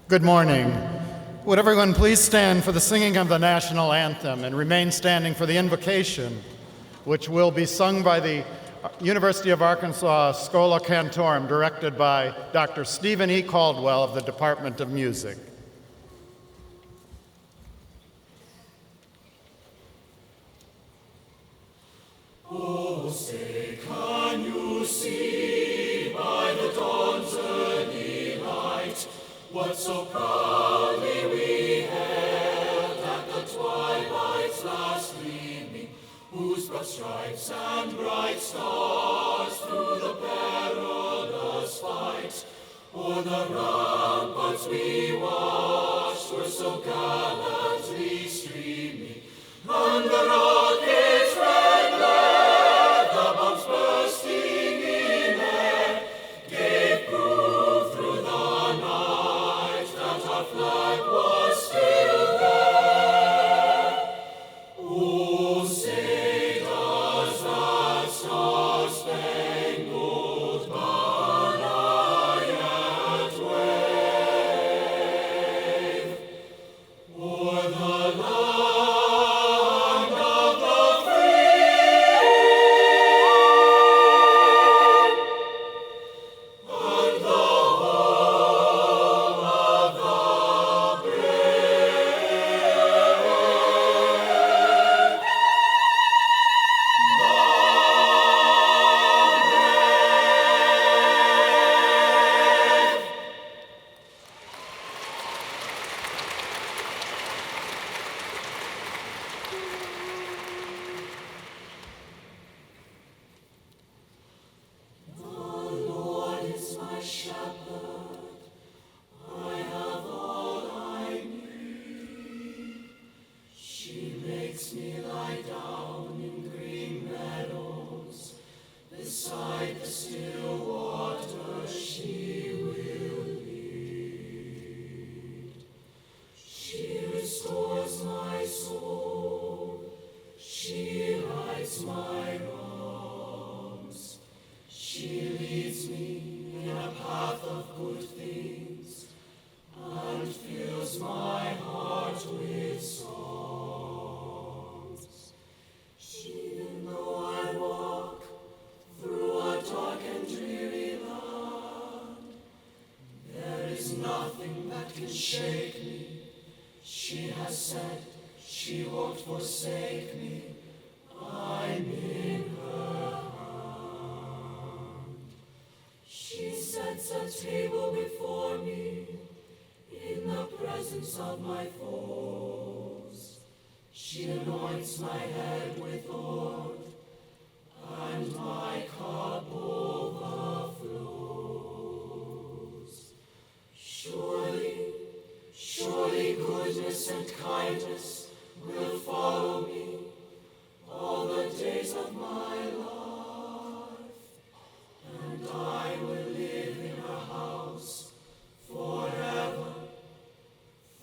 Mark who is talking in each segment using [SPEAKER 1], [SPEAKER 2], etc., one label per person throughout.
[SPEAKER 1] Good morning. Would everyone please stand for the singing of the national anthem and remain standing for the invocation, which will be sung by the University of Arkansas Schola Cantorum, directed by Dr. Stephen E. Caldwell of the Department of Music.
[SPEAKER 2] Oh, say, can you see by the dawn's early light what so proudly we hailed at the twilight's last gleaming, whose broad stripes and bright stars through the perilous fight o'er the ramparts we watched were so gallantly streaming, and the rockets red glare, the bombs bursting in air, gave proof through the night that our flag was still there. Oh, say does that star-spangled banner yet wave o'er the land of the free and the home of the brave? The Lord is my shepherd, I have all I need. She makes me lie down in green meadows, beside the still waters she will lead. She restores my soul, she rights my wrongs. She leads me in a path of good things, and fills my heart with songs. Even though I walk through a dark and dreary land, there is nothing that can shake me. She has said she won't forsake me. I'm in her presence of my foes. She anoints my head with oil, and my cup overflows. Surely, surely goodness and kindness will follow me all the days of my life, and I will live in her house forever,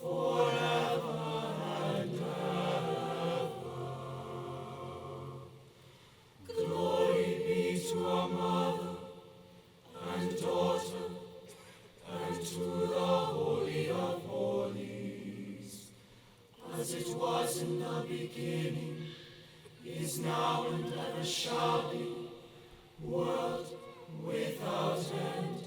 [SPEAKER 2] forever and ever. Glory be to our mother and daughter and to the Holy of Holies, as it was in the beginning, is now and ever shall be, world without end.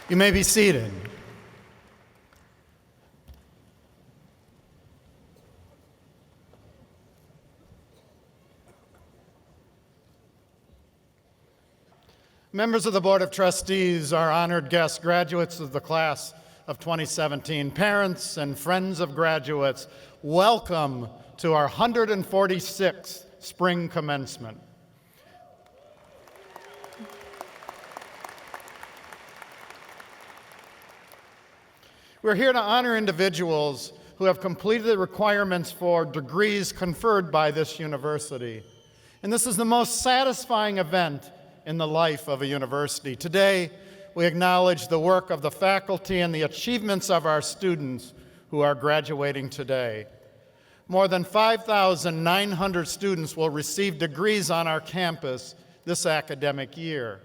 [SPEAKER 1] You may be seated. Members of the Board of Trustees, our honored guests, graduates of the class of 2017, parents and friends of graduates, welcome to our 146th spring commencement. We're here to honor individuals who have completed the requirements for degrees conferred by this university. And this is the most satisfying event in the life of a university. Today, we acknowledge the work of the faculty and the achievements of our students who are graduating today. More than 5,900 students will receive degrees on our campus this academic year.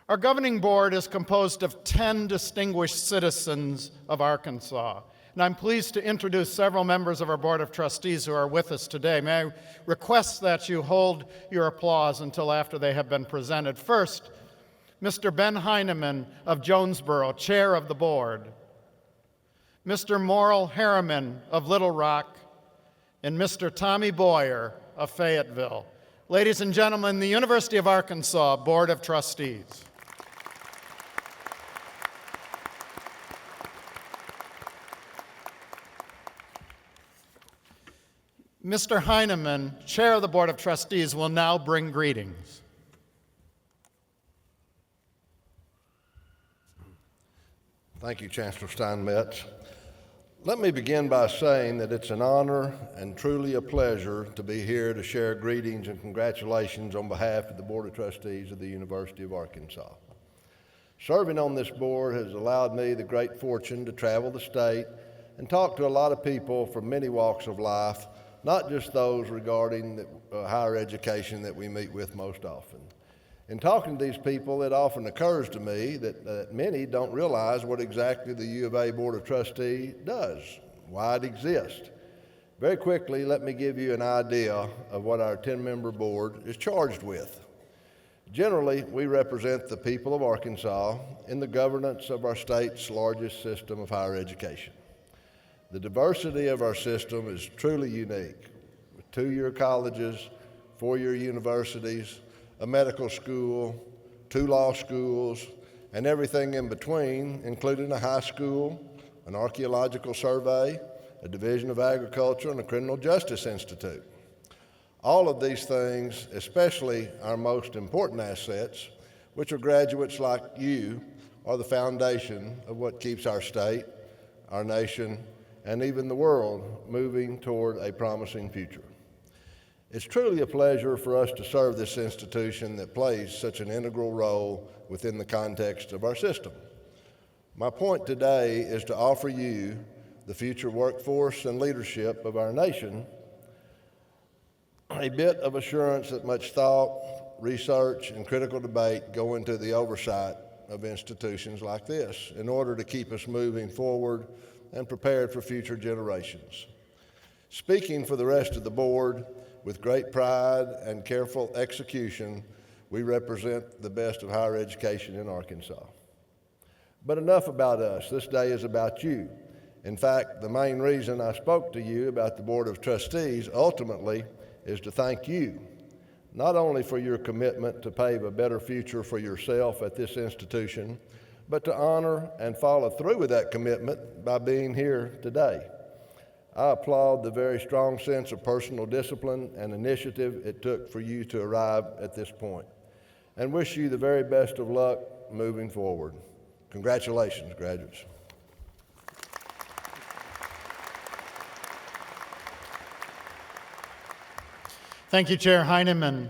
[SPEAKER 1] Our governing board is composed of 10 distinguished citizens of Arkansas, and I'm pleased to introduce several members of our Board of Trustees who are with us today. May I request that you hold your applause until after they have been presented. First, Mr. Ben Heineman of Jonesboro, Chair of the Board, Mr. Morrill Harriman of Little Rock, and Mr. Tommy Boyer of Fayetteville. Ladies and gentlemen, the University of Arkansas Board of Trustees. Mr. Heineman, Chair of the Board of Trustees, will now bring greetings.
[SPEAKER 3] Thank you, Chancellor Steinmetz. Let me begin by saying that it's an honor and truly a pleasure to be here to share greetings and congratulations on behalf of the Board of Trustees of the University of Arkansas. Serving on this board has allowed me the great fortune to travel the state and talk to a lot of people from many walks of life, not just those regarding higher education that we meet with most often. In talking to these people, it often occurs to me that many don't realize what exactly the U of A Board of Trustees does, why it exists. Very quickly, let me give you an idea of what our 10-member board is charged with. Generally, we represent the people of Arkansas in the governance of our state's largest system of higher education. The diversity of our system is truly unique, with 2-year colleges, 4-year universities, a medical school, 2 law schools, and everything in between, including a high school, an archaeological survey, a division of agriculture, and a criminal justice institute. All of these things, especially our most important assets, which are graduates like you, are the foundation of what keeps our state, our nation, and even the world moving toward a promising future. It's truly a pleasure for us to serve this institution that plays such an integral role within the context of our system. My point today is to offer you, the future workforce and leadership of our nation, a bit of assurance that much thought, research, and critical debate go into the oversight of institutions like this in order to keep us moving forward and prepared for future generations. Speaking for the rest of the board, with great pride and careful execution, we represent the best of higher education in Arkansas. But enough about us. This day is about you. In fact, the main reason I spoke to you about the Board of Trustees ultimately is to thank you, not only for your commitment to pave a better future for yourself at this institution, but to honor and follow through with that commitment by being here today. I applaud the very strong sense of personal discipline and initiative it took for you to arrive at this point, and wish you the very best of luck moving forward. Congratulations, graduates.
[SPEAKER 1] Thank you, Chair Heinemann.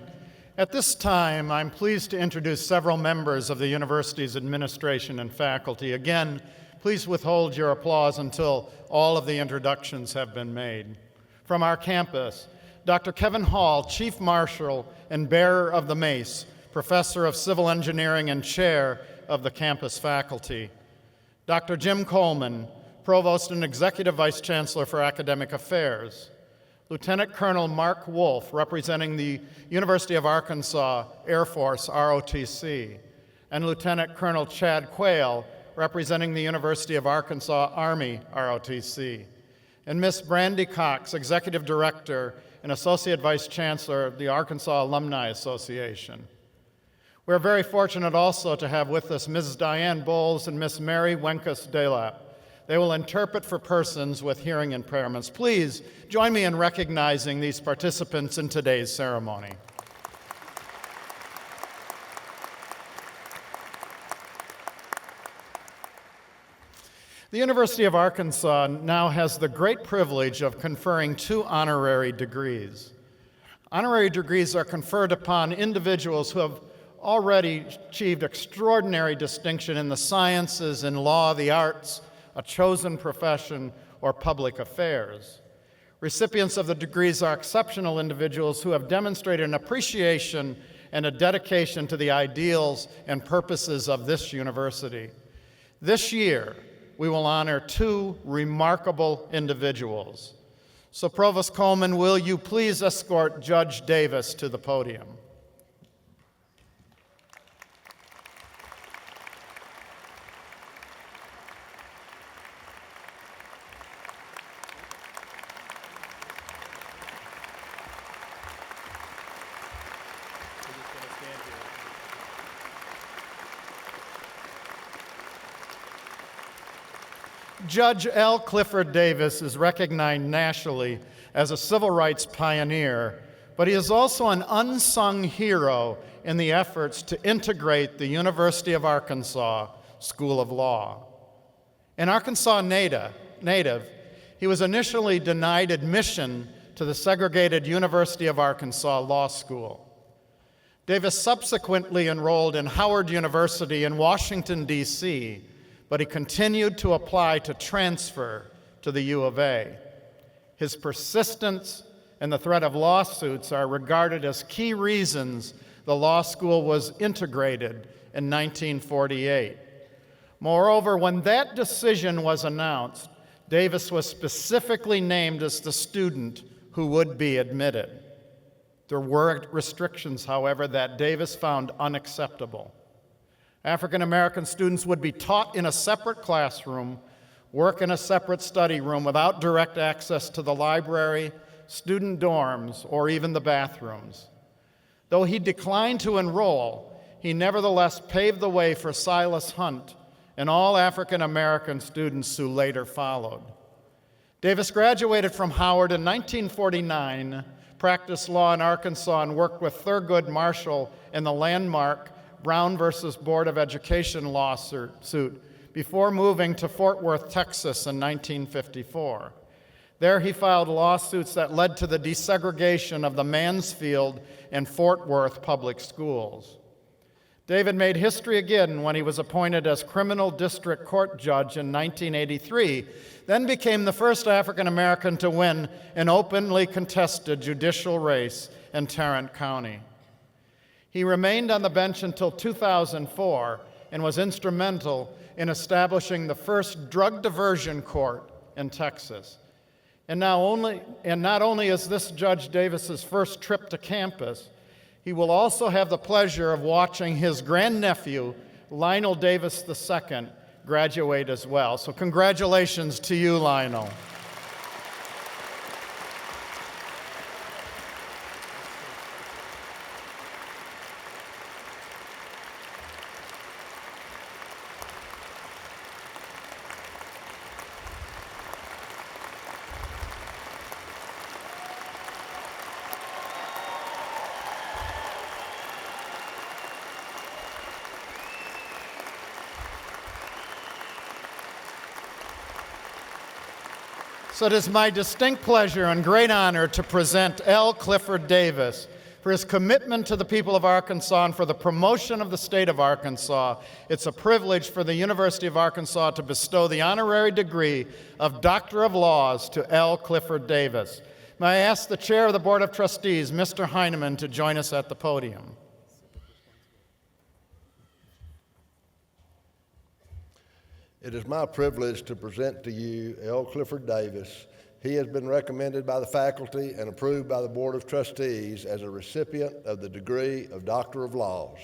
[SPEAKER 1] At this time, I'm pleased to introduce several members of the university's administration and faculty. Again, please withhold your applause until all of the introductions have been made. From our campus, Dr. Kevin Hall, Chief Marshal and bearer of the Mace, Professor of Civil Engineering and Chair of the campus faculty. Dr. Jim Coleman, Provost and Executive Vice Chancellor for Academic Affairs. Lieutenant Colonel Mark Wolf, representing the University of Arkansas Air Force, ROTC, and Lieutenant Colonel Chad Quayle, representing the University of Arkansas Army, ROTC, and Miss Brandy Cox, Executive Director and Associate Vice Chancellor of the Arkansas Alumni Association. We're very fortunate also to have with us Ms. Diane Bowles and Miss Mary Wenkus-Delap. They will interpret for persons with hearing impairments. Please join me in recognizing these participants in today's ceremony. The University of Arkansas now has the great privilege of conferring 2 honorary degrees. Honorary degrees are conferred upon individuals who have already achieved extraordinary distinction in the sciences, in law, the arts, a chosen profession, or public affairs. Recipients of the degrees are exceptional individuals who have demonstrated an appreciation and a dedication to the ideals and purposes of this university. This year, we will honor 2 remarkable individuals. So, Provost Coleman, will you please escort Judge Davis to the podium? Judge L. Clifford Davis is recognized nationally as a civil rights pioneer, but he is also an unsung hero in the efforts to integrate the University of Arkansas School of Law. An Arkansas native, he was initially denied admission to the segregated University of Arkansas Law School. Davis subsequently enrolled in Howard University in Washington, D.C., but he continued to apply to transfer to the U of A. His persistence and the threat of lawsuits are regarded as key reasons the law school was integrated in 1948. Moreover, when that decision was announced, Davis was specifically named as the student who would be admitted. There were restrictions, however, that Davis found unacceptable. African American students would be taught in a separate classroom, work in a separate study room without direct access to the library, student dorms, or even the bathrooms. Though he declined to enroll, he nevertheless paved the way for Silas Hunt and all African American students who later followed. Davis graduated from Howard in 1949, practiced law in Arkansas, and worked with Thurgood Marshall in the landmark Brown versus Board of Education lawsuit before moving to Fort Worth, Texas in 1954. There he filed lawsuits that led to the desegregation of the Mansfield and Fort Worth public schools. David made history again when he was appointed as criminal district court judge in 1983, then became the first African American to win an openly contested judicial race in Tarrant County. He remained on the bench until 2004 and was instrumental in establishing the first drug diversion court in Texas. And not only is this Judge Davis's first trip to campus, he will also have the pleasure of watching his grandnephew, Lionel Davis II, graduate as well. So congratulations to you, Lionel. So it is my distinct pleasure and great honor to present L. Clifford Davis. For his commitment to the people of Arkansas and for the promotion of the state of Arkansas, it's a privilege for the University of Arkansas to bestow the honorary degree of Doctor of Laws to L. Clifford Davis. May I ask the Chair of the Board of Trustees, Mr. Heineman, to join us at the podium.
[SPEAKER 3] It is my privilege to present to you L. Clifford Davis. He has been recommended by the faculty and approved by the Board of Trustees as a recipient of the degree of Doctor of Laws.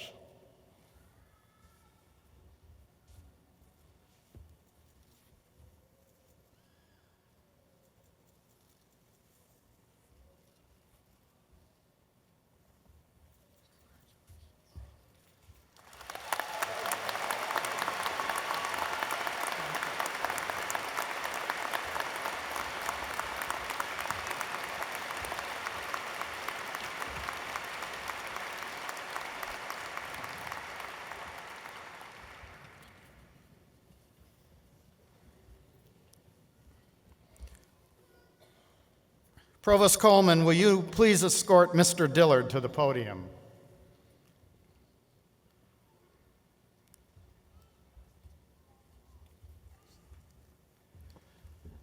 [SPEAKER 1] Provost Coleman, will you please escort Mr. Dillard to the podium?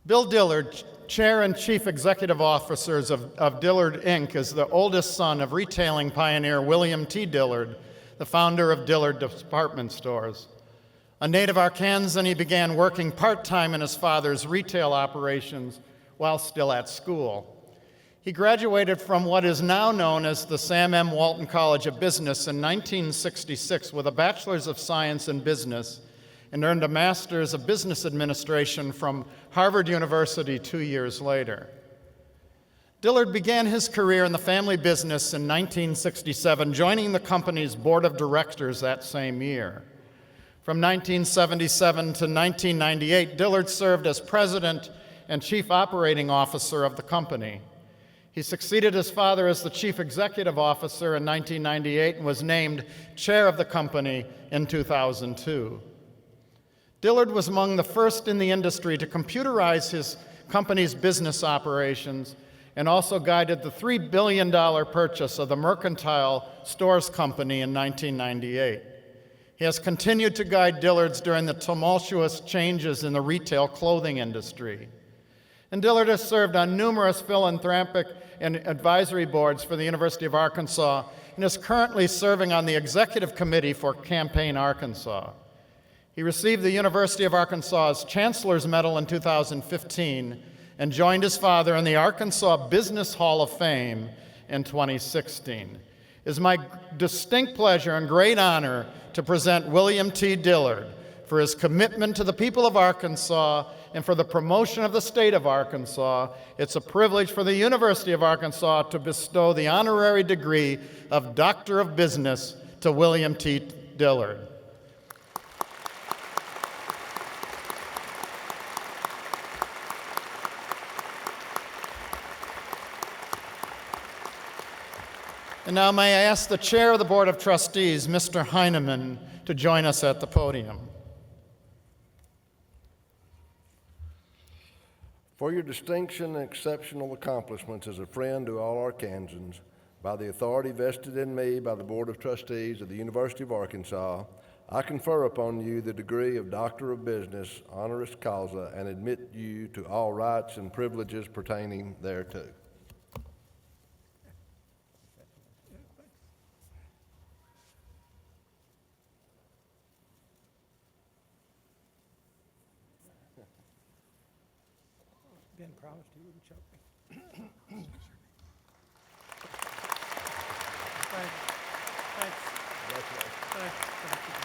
[SPEAKER 1] Bill Dillard, Chair and Chief Executive Officers of Dillard, Inc., is the oldest son of retailing pioneer William T. Dillard, the founder of Dillard Department Stores. A native Arkansan, he began working part-time in his father's retail operations while still at school. He graduated from what is now known as the Sam M. Walton College of Business in 1966 with a Bachelor's of Science in Business and earned a Master's of Business Administration from Harvard University 2 years later. Dillard began his career in the family business in 1967, joining the company's board of directors that same year. From 1977 to 1998, Dillard served as president and chief operating officer of the company. He succeeded his father as the chief executive officer in 1998 and was named chair of the company in 2002. Dillard was among the first in the industry to computerize his company's business operations and also guided the $3 billion purchase of the Mercantile Stores Company in 1998. He has continued to guide Dillard's during the tumultuous changes in the retail clothing industry. And Dillard has served on numerous philanthropic and advisory boards for the University of Arkansas and is currently serving on the executive committee for Campaign Arkansas. He received the University of Arkansas's Chancellor's Medal in 2015 and joined his father in the Arkansas Business Hall of Fame in 2016. It is my distinct pleasure and great honor to present William T. Dillard for his commitment to the people of Arkansas and for the promotion of the state of Arkansas. It's a privilege for the University of Arkansas to bestow the honorary degree of Doctor of Business to William T. Dillard. And now may I ask the Chair of the Board of Trustees, Mr. Heineman, to join us at the podium.
[SPEAKER 3] For your distinction and exceptional accomplishments as a friend to all Arkansans, by the authority vested in me by the Board of Trustees of the University of Arkansas, I confer upon you the degree of Doctor of Business, honoris causa, and admit you to all rights and privileges pertaining thereto.
[SPEAKER 4] Ben promised he wouldn't choke me. Thanks. Thanks. Thanks. Thank you.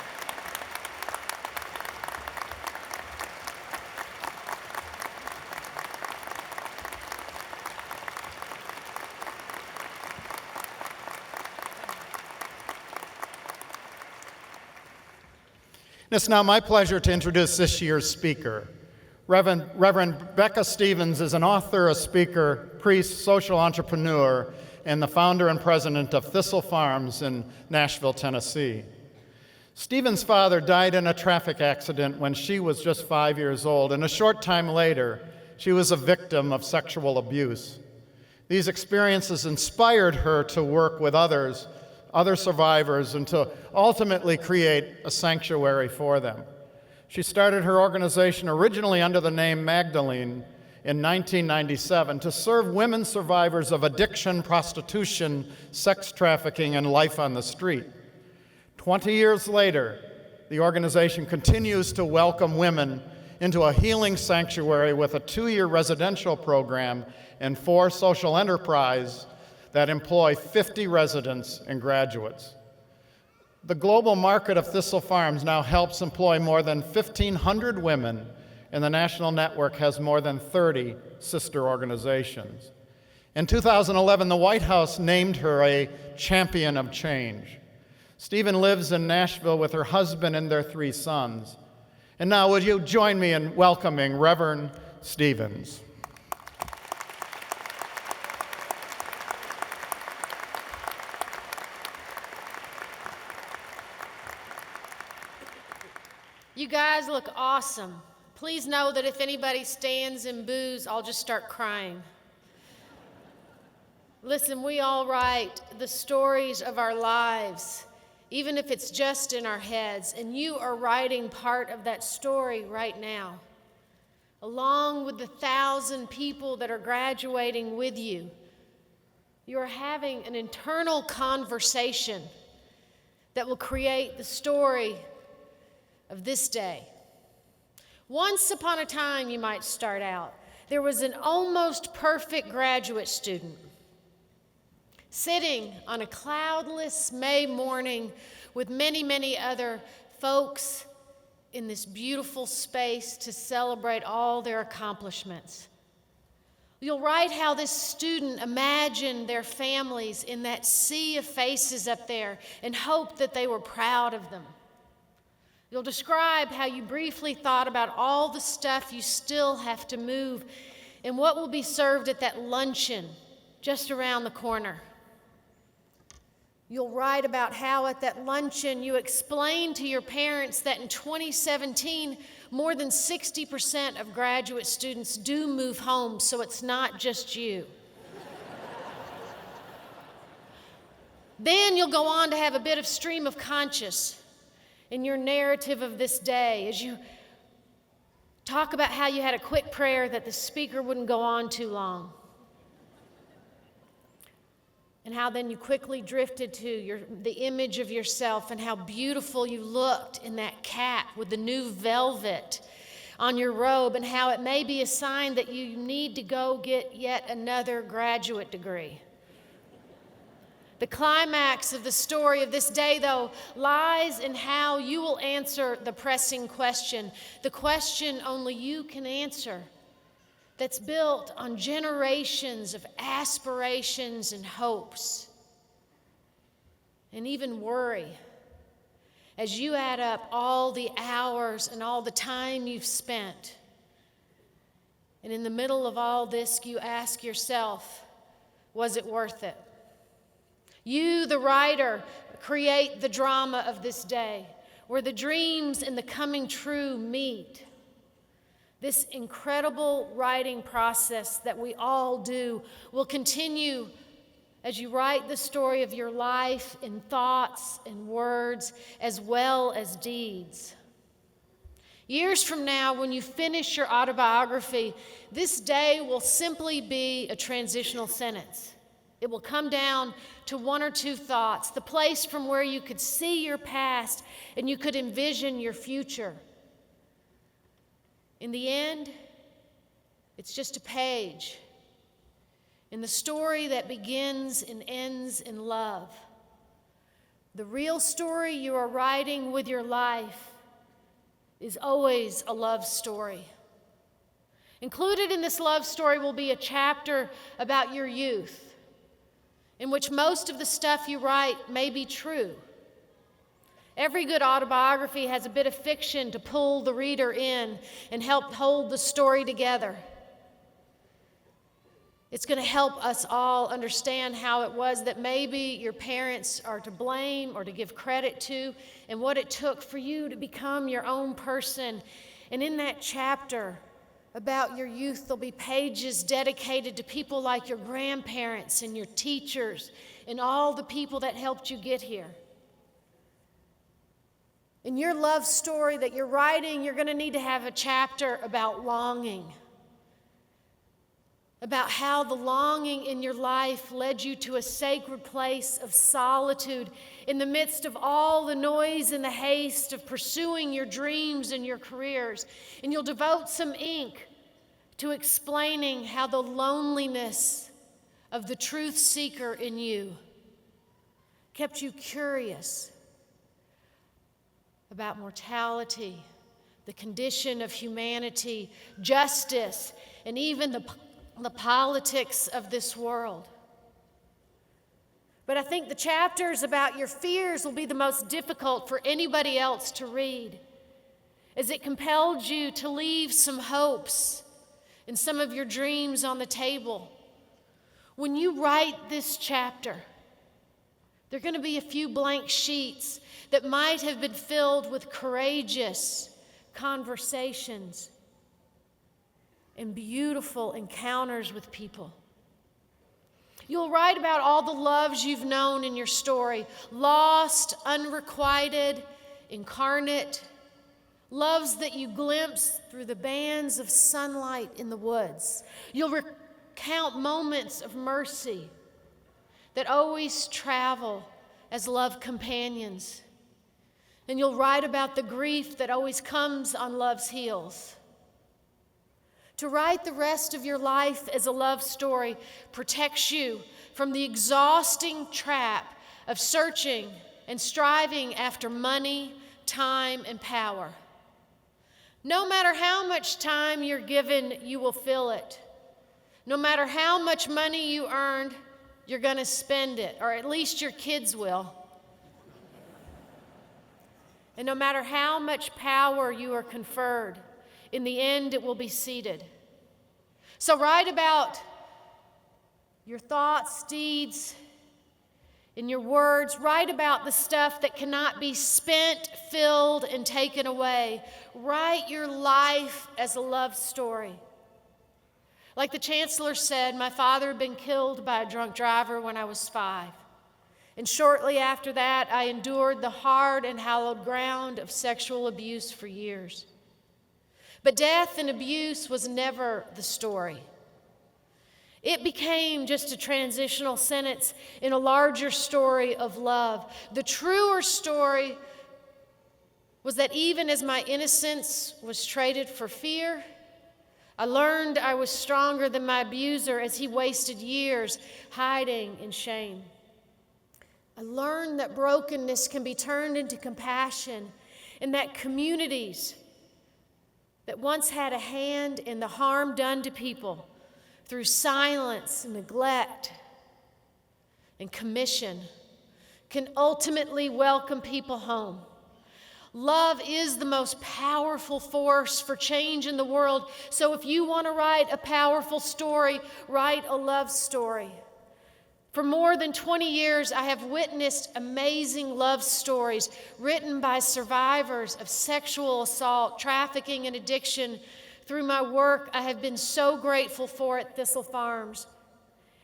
[SPEAKER 1] It's now my pleasure to introduce this year's speaker. Reverend Becca Stevens is an author, a speaker, priest, social entrepreneur, and the founder and president of Thistle Farms in Nashville, Tennessee. Stevens' father died in a traffic accident when she was just 5 years old, and a short time later, she was a victim of sexual abuse. These experiences inspired her to work with other survivors, and to ultimately create a sanctuary for them. She started her organization originally under the name Magdalene in 1997 to serve women survivors of addiction, prostitution, sex trafficking, and life on the street. 20 years later, the organization continues to welcome women into a healing sanctuary with a 2-year residential program and 4 social enterprises that employ 50 residents and graduates. The global market of Thistle Farms now helps employ more than 1,500 women, and the national network has more than 30 sister organizations. In 2011, the White House named her a champion of change. Stephen lives in Nashville with her husband and their 3 sons. And now would you join me in welcoming Reverend Stevens.
[SPEAKER 5] You guys look awesome. Please know that if anybody stands and boos, I'll just start crying. Listen, we all write the stories of our lives, even if it's just in our heads, and you are writing part of that story right now, along with the 1,000 people that are graduating with you. You are having an internal conversation that will create the story of this day. Once upon a time, you might start out, there was an almost perfect graduate student sitting on a cloudless May morning with many, many other folks in this beautiful space to celebrate all their accomplishments. You'll write how this student imagined their families in that sea of faces up there and hoped that they were proud of them. You'll describe how you briefly thought about all the stuff you still have to move and what will be served at that luncheon just around the corner. You'll write about how at that luncheon you explained to your parents that in 2017, more than 60% of graduate students do move home, so it's not just you. Then you'll go on to have a bit of stream of conscience in your narrative of this day as you talk about how you had a quick prayer that the speaker wouldn't go on too long, and how then you quickly drifted to the image of yourself and how beautiful you looked in that cap with the new velvet on your robe, and how it may be a sign that you need to go get yet another graduate degree. The climax of the story of this day, though, lies in how you will answer the pressing question, the question only you can answer, that's built on generations of aspirations and hopes, and even worry, as you add up all the hours and all the time you've spent. And in the middle of all this, you ask yourself, was it worth it? You, the writer, create the drama of this day, where the dreams and the coming true meet. This incredible writing process that we all do will continue as you write the story of your life in thoughts and words as well as deeds. Years from now, when you finish your autobiography, this day will simply be a transitional sentence. It will come down to 1 or 2 thoughts, the place from where you could see your past and you could envision your future. In the end, it's just a page in the story that begins and ends in love. The real story you are writing with your life is always a love story. Included in this love story will be a chapter about your youth, in which most of the stuff you write may be true. Every good autobiography has a bit of fiction to pull the reader in and help hold the story together. It's going to help us all understand how it was that maybe your parents are to blame or to give credit to, and what it took for you to become your own person. And in that chapter about your youth, there'll be pages dedicated to people like your grandparents and your teachers and all the people that helped you get here. In your love story that you're writing, you're going to need to have a chapter about longing, about how the longing in your life led you to a sacred place of solitude in the midst of all the noise and the haste of pursuing your dreams and your careers. And you'll devote some ink to explaining how the loneliness of the truth seeker in you kept you curious about mortality, the condition of humanity, justice, and even the politics of this world. But I think the chapters about your fears will be the most difficult for anybody else to read, as it compelled you to leave some hopes and some of your dreams on the table. When you write this chapter, there are going to be a few blank sheets that might have been filled with courageous conversations and beautiful encounters with people. You'll write about all the loves you've known in your story, lost, unrequited, incarnate, loves that you glimpse through the bands of sunlight in the woods. You'll recount moments of mercy that always travel as love companions. And you'll write about the grief that always comes on love's heels. To write the rest of your life as a love story protects you from the exhausting trap of searching and striving after money, time, and power. No matter how much time you're given, you will fill it. No matter how much money you earned, you're going to spend it, or at least your kids will. And no matter how much power you are conferred, in the end it will be ceded. So write about your thoughts, deeds, and your words. Write about the stuff that cannot be spent, filled, and taken away. Write your life as a love story. Like the chancellor said, my father had been killed by a drunk driver when I was 5. And shortly after that, I endured the hard and hallowed ground of sexual abuse for years. But death and abuse was never the story. It became just a transitional sentence in a larger story of love. The truer story was that even as my innocence was traded for fear, I learned I was stronger than my abuser as he wasted years hiding in shame. I learned that brokenness can be turned into compassion, and that communities that once had a hand in the harm done to people through silence, neglect, and commission can ultimately welcome people home. Love is the most powerful force for change in the world. So if you want to write a powerful story, write a love story. For more than 20 years, I have witnessed amazing love stories written by survivors of sexual assault, trafficking, and addiction. Through my work, I have been so grateful for at Thistle Farms.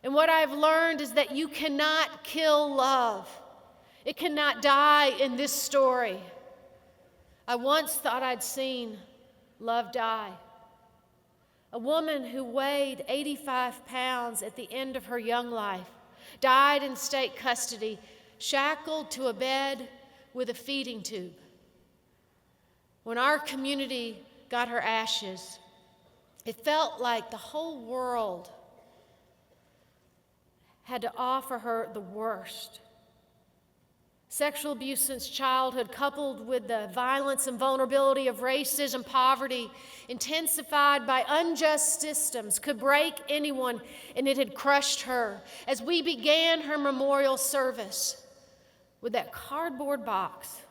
[SPEAKER 5] And what I've learned is that you cannot kill love. It cannot die in this story. I once thought I'd seen love die. A woman who weighed 85 pounds at the end of her young life died in state custody, shackled to a bed with a feeding tube. When our community got her ashes, it felt like the whole world had to offer her the worst. Sexual abuse since childhood, coupled with the violence and vulnerability of racism, poverty, intensified by unjust systems, could break anyone, and it had crushed her. As we began her memorial service with that cardboard box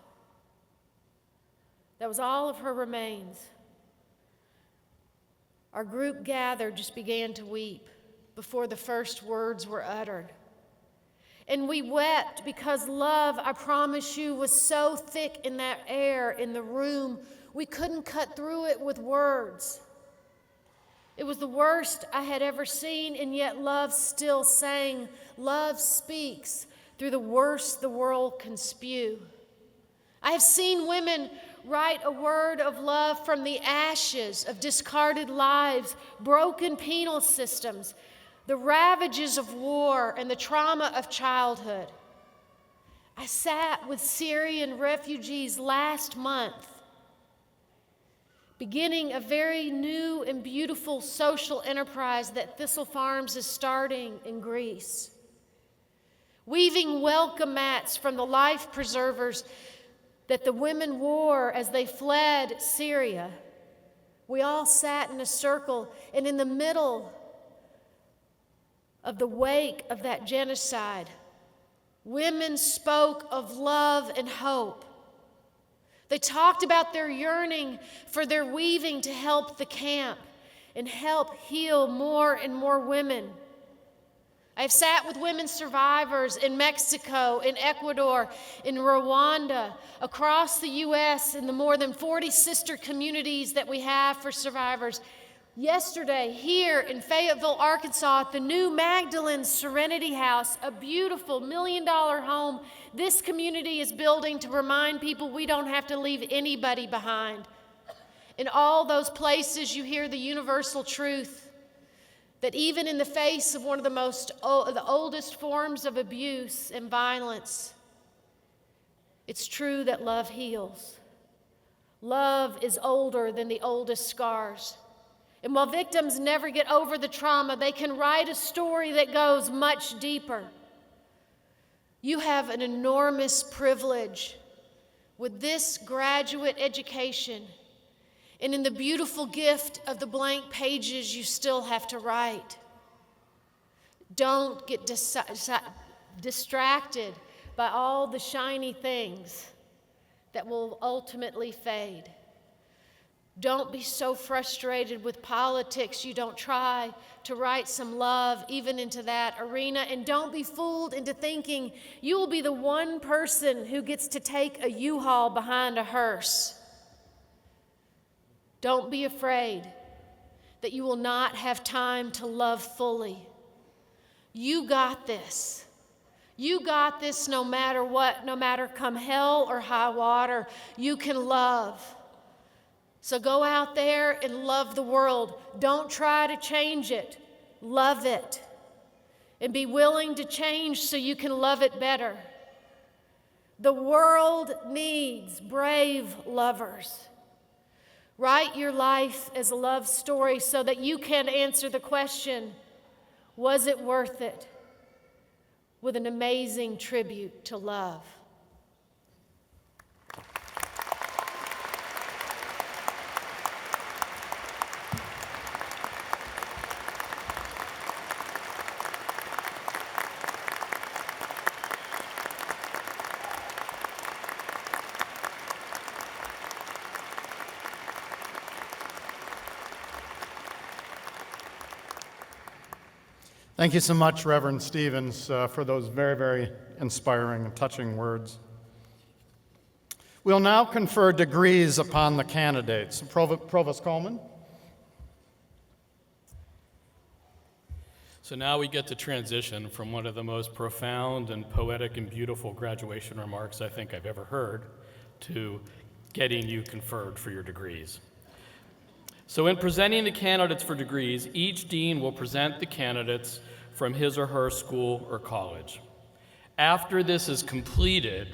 [SPEAKER 5] That was all of her remains. Our group gathered, just began to weep before the first words were uttered. And we wept because love, I promise you, was so thick in that air in the room, we couldn't cut through it with words. It was the worst I had ever seen, and yet love still sang. Love speaks through the worst the world can spew. I have seen women write a word of love from the ashes of discarded lives, broken penal systems, the ravages of war, and the trauma of childhood. I sat with Syrian refugees last month, beginning a very new and beautiful social enterprise that Thistle Farms is starting in Greece. Weaving welcome mats from the life preservers that the women wore as they fled Syria. We all sat in a circle, and in the middle of the wake of that genocide, women spoke of love and hope. They talked about their yearning for their weaving to help the camp and help heal more and more women. I've sat with women survivors in Mexico, in Ecuador, in Rwanda, across the U.S., in the more than 40 sister communities that we have for survivors. Yesterday, here in Fayetteville, Arkansas, at the new Magdalene Serenity House, a beautiful $1 million home this community is building to remind people we don't have to leave anybody behind. In all those places, you hear the universal truth that even in the face of one of the oldest forms of abuse and violence, it's true that love heals. Love is older than the oldest scars. And while victims never get over the trauma, they can write a story that goes much deeper. You have an enormous privilege with this graduate education and in the beautiful gift of the blank pages you still have to write. Don't get distracted by all the shiny things that will ultimately fade. Don't be so frustrated with politics you don't try to write some love even into that arena. And don't be fooled into thinking you will be the one person who gets to take a U-Haul behind a hearse. Don't be afraid that you will not have time to love fully. You got this. You got this no matter what, no matter come hell or high water, you can love. So go out there and love the world. Don't try to change it. Love it. And be willing to change so you can love it better. The world needs brave lovers. Write your life as a love story so that you can answer the question, was it worth it? With an amazing tribute to love.
[SPEAKER 1] Thank you so much, Reverend Stevens, for those very, very inspiring and touching words. We'll now confer degrees upon the candidates. Provost Coleman.
[SPEAKER 6] So now we get to transition from one of the most profound and poetic and beautiful graduation remarks I think I've ever heard to getting you conferred for your degrees. So in presenting the candidates for degrees, each dean will present the candidates from his or her school or college. After this is completed,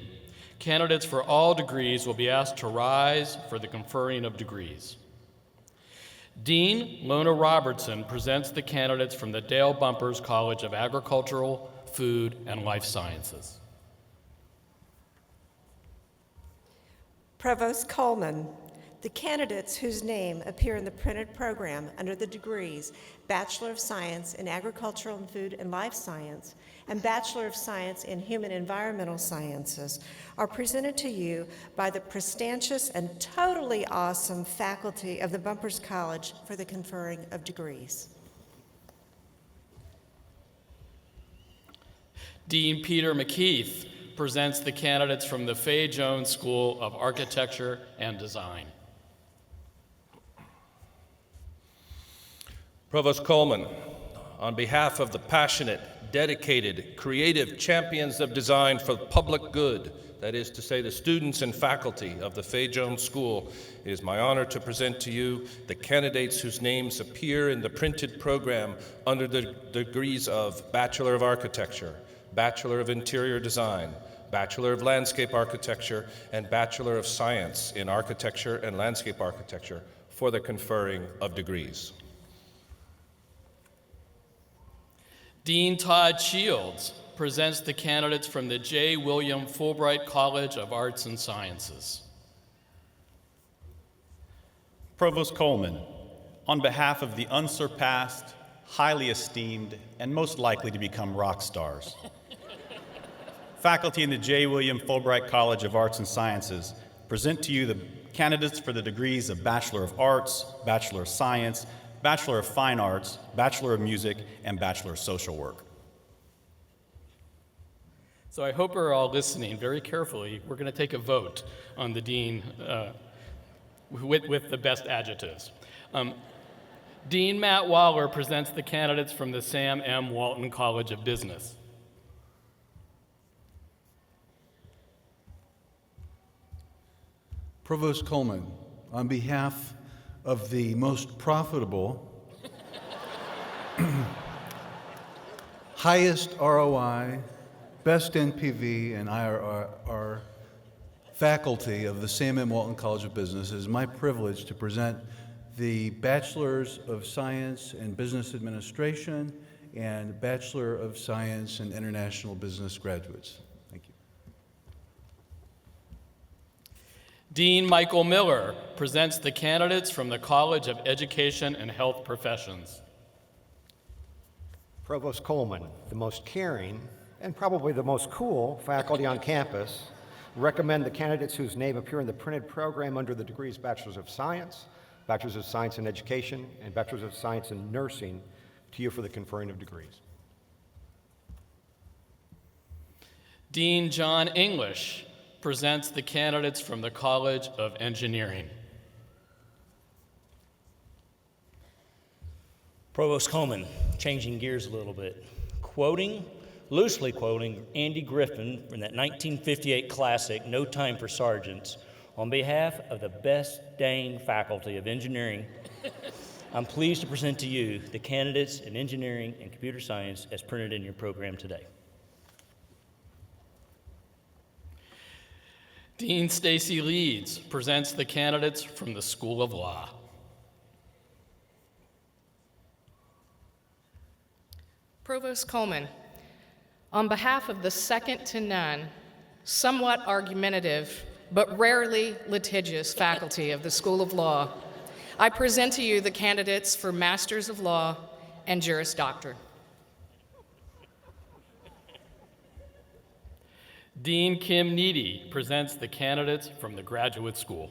[SPEAKER 6] candidates for all degrees will be asked to rise for the conferring of degrees. Dean Lona Robertson presents the candidates from the Dale Bumpers College of Agricultural, Food, and Life Sciences.
[SPEAKER 7] Provost Coleman, The candidates whose name appear in the printed program under the degrees Bachelor of Science in Agricultural and Food and Life Science and Bachelor of Science in Human Environmental Sciences are presented to you by the prestigious and totally awesome faculty of the Bumpers College for the conferring of degrees.
[SPEAKER 6] Dean Peter McKeith presents the candidates from the Fay Jones School of Architecture and Design.
[SPEAKER 8] Provost Coleman, on behalf of the passionate, dedicated, creative champions of design for the public good, that is to say the students and faculty of the Fay Jones School, it is my honor to present to you the candidates whose names appear in the printed program under the degrees of Bachelor of Architecture, Bachelor of Interior Design, Bachelor of Landscape Architecture, and Bachelor of Science in Architecture and Landscape Architecture for the conferring of degrees.
[SPEAKER 6] Dean Todd Shields presents the candidates from the J. William Fulbright College of Arts and Sciences.
[SPEAKER 9] Provost Coleman, on behalf of the unsurpassed, highly esteemed, and most likely to become rock stars, faculty in the J. William Fulbright College of Arts and Sciences present to you the candidates for the degrees of Bachelor of Arts, Bachelor of Science, Bachelor of Fine Arts, Bachelor of Music, and Bachelor of Social Work.
[SPEAKER 6] So I hope we're all listening very carefully. We're going to take a vote on the dean with the best adjectives. Dean Matt Waller presents the candidates from the Sam M. Walton College of Business.
[SPEAKER 10] Provost Coleman, on behalf of the most profitable, highest ROI, best NPV, and IRR faculty of the Sam M. Walton College of Business, it is my privilege to present the Bachelors of Science in Business Administration and Bachelor of Science in International Business graduates. Thank you.
[SPEAKER 6] Dean Michael Miller presents the candidates from the College of Education and Health Professions.
[SPEAKER 11] Provost Coleman, the most caring and probably the most cool faculty on campus, recommend the candidates whose name appear in the printed program under the degrees Bachelors of Science, Bachelors of Science in Education, and Bachelors of Science in Nursing to you for the conferring of degrees.
[SPEAKER 6] Dean John English presents the candidates from the College of Engineering.
[SPEAKER 12] Provost Coleman, changing gears a little bit, loosely quoting Andy Griffin from that 1958 classic, No Time for Sergeants, on behalf of the best dang faculty of engineering, I'm pleased to present to you the candidates in engineering and computer science as printed in your program today.
[SPEAKER 6] Dean Stacy Leeds presents the candidates from the School of Law.
[SPEAKER 13] Provost Coleman, on behalf of the second to none, somewhat argumentative, but rarely litigious faculty of the School of Law, I present to you the candidates for Masters of Law and Juris Doctor.
[SPEAKER 6] Dean Kim Needy presents the candidates from the Graduate School.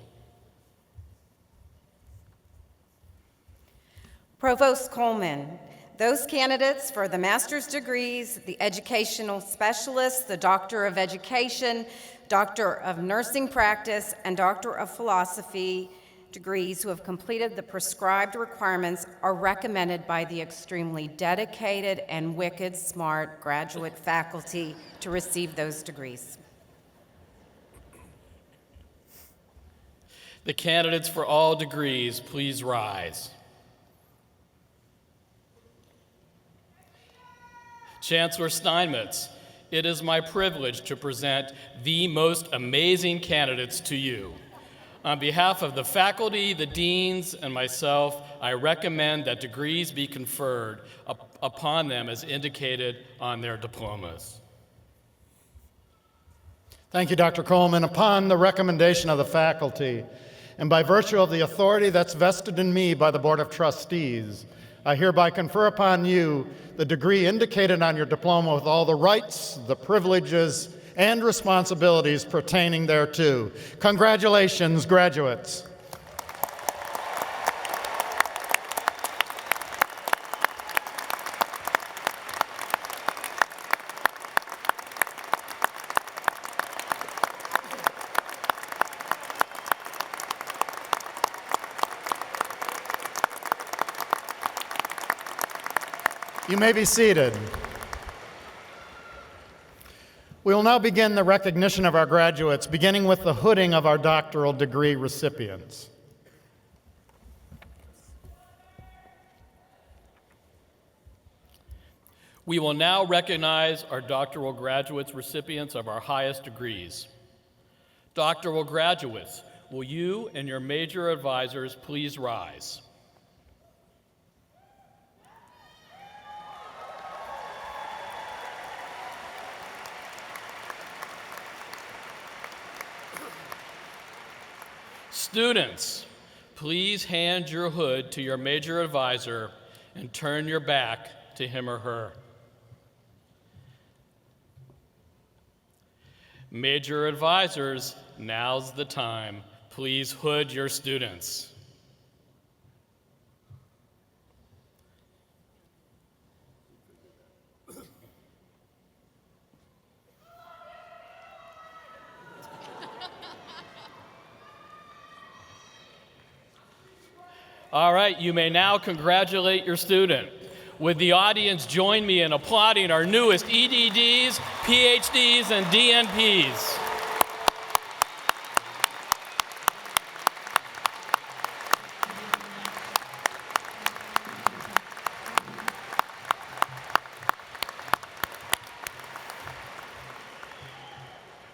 [SPEAKER 14] Provost Coleman, those candidates for the master's degrees, the educational specialist, the Doctor of Education, Doctor of Nursing Practice, and Doctor of Philosophy degrees who have completed the prescribed requirements are recommended by the extremely dedicated and wicked smart graduate faculty to receive those degrees.
[SPEAKER 6] The candidates for all degrees, please rise. Chancellor Steinmetz, it is my privilege to present the most amazing candidates to you. On behalf of the faculty, the deans, and myself, I recommend that degrees be conferred upon them as indicated on their diplomas.
[SPEAKER 1] Thank you, Dr. Coleman. Upon the recommendation of the faculty, and by virtue of the authority that's vested in me by the Board of Trustees, I hereby confer upon you the degree indicated on your diploma with all the rights, the privileges, and responsibilities pertaining thereto. Congratulations, graduates. You may be seated. We will now begin the recognition of our graduates, beginning with the hooding of our doctoral degree recipients.
[SPEAKER 6] We will now recognize our doctoral graduates, recipients of our highest degrees. Doctoral graduates, will you and your major advisors please rise? Students, please hand your hood to your major advisor and turn your back to him or her. Major advisors, now's the time. Please hood your students. All right, you may now congratulate your student. Would the audience join me in applauding our newest EDDs, PhDs, and DNPs?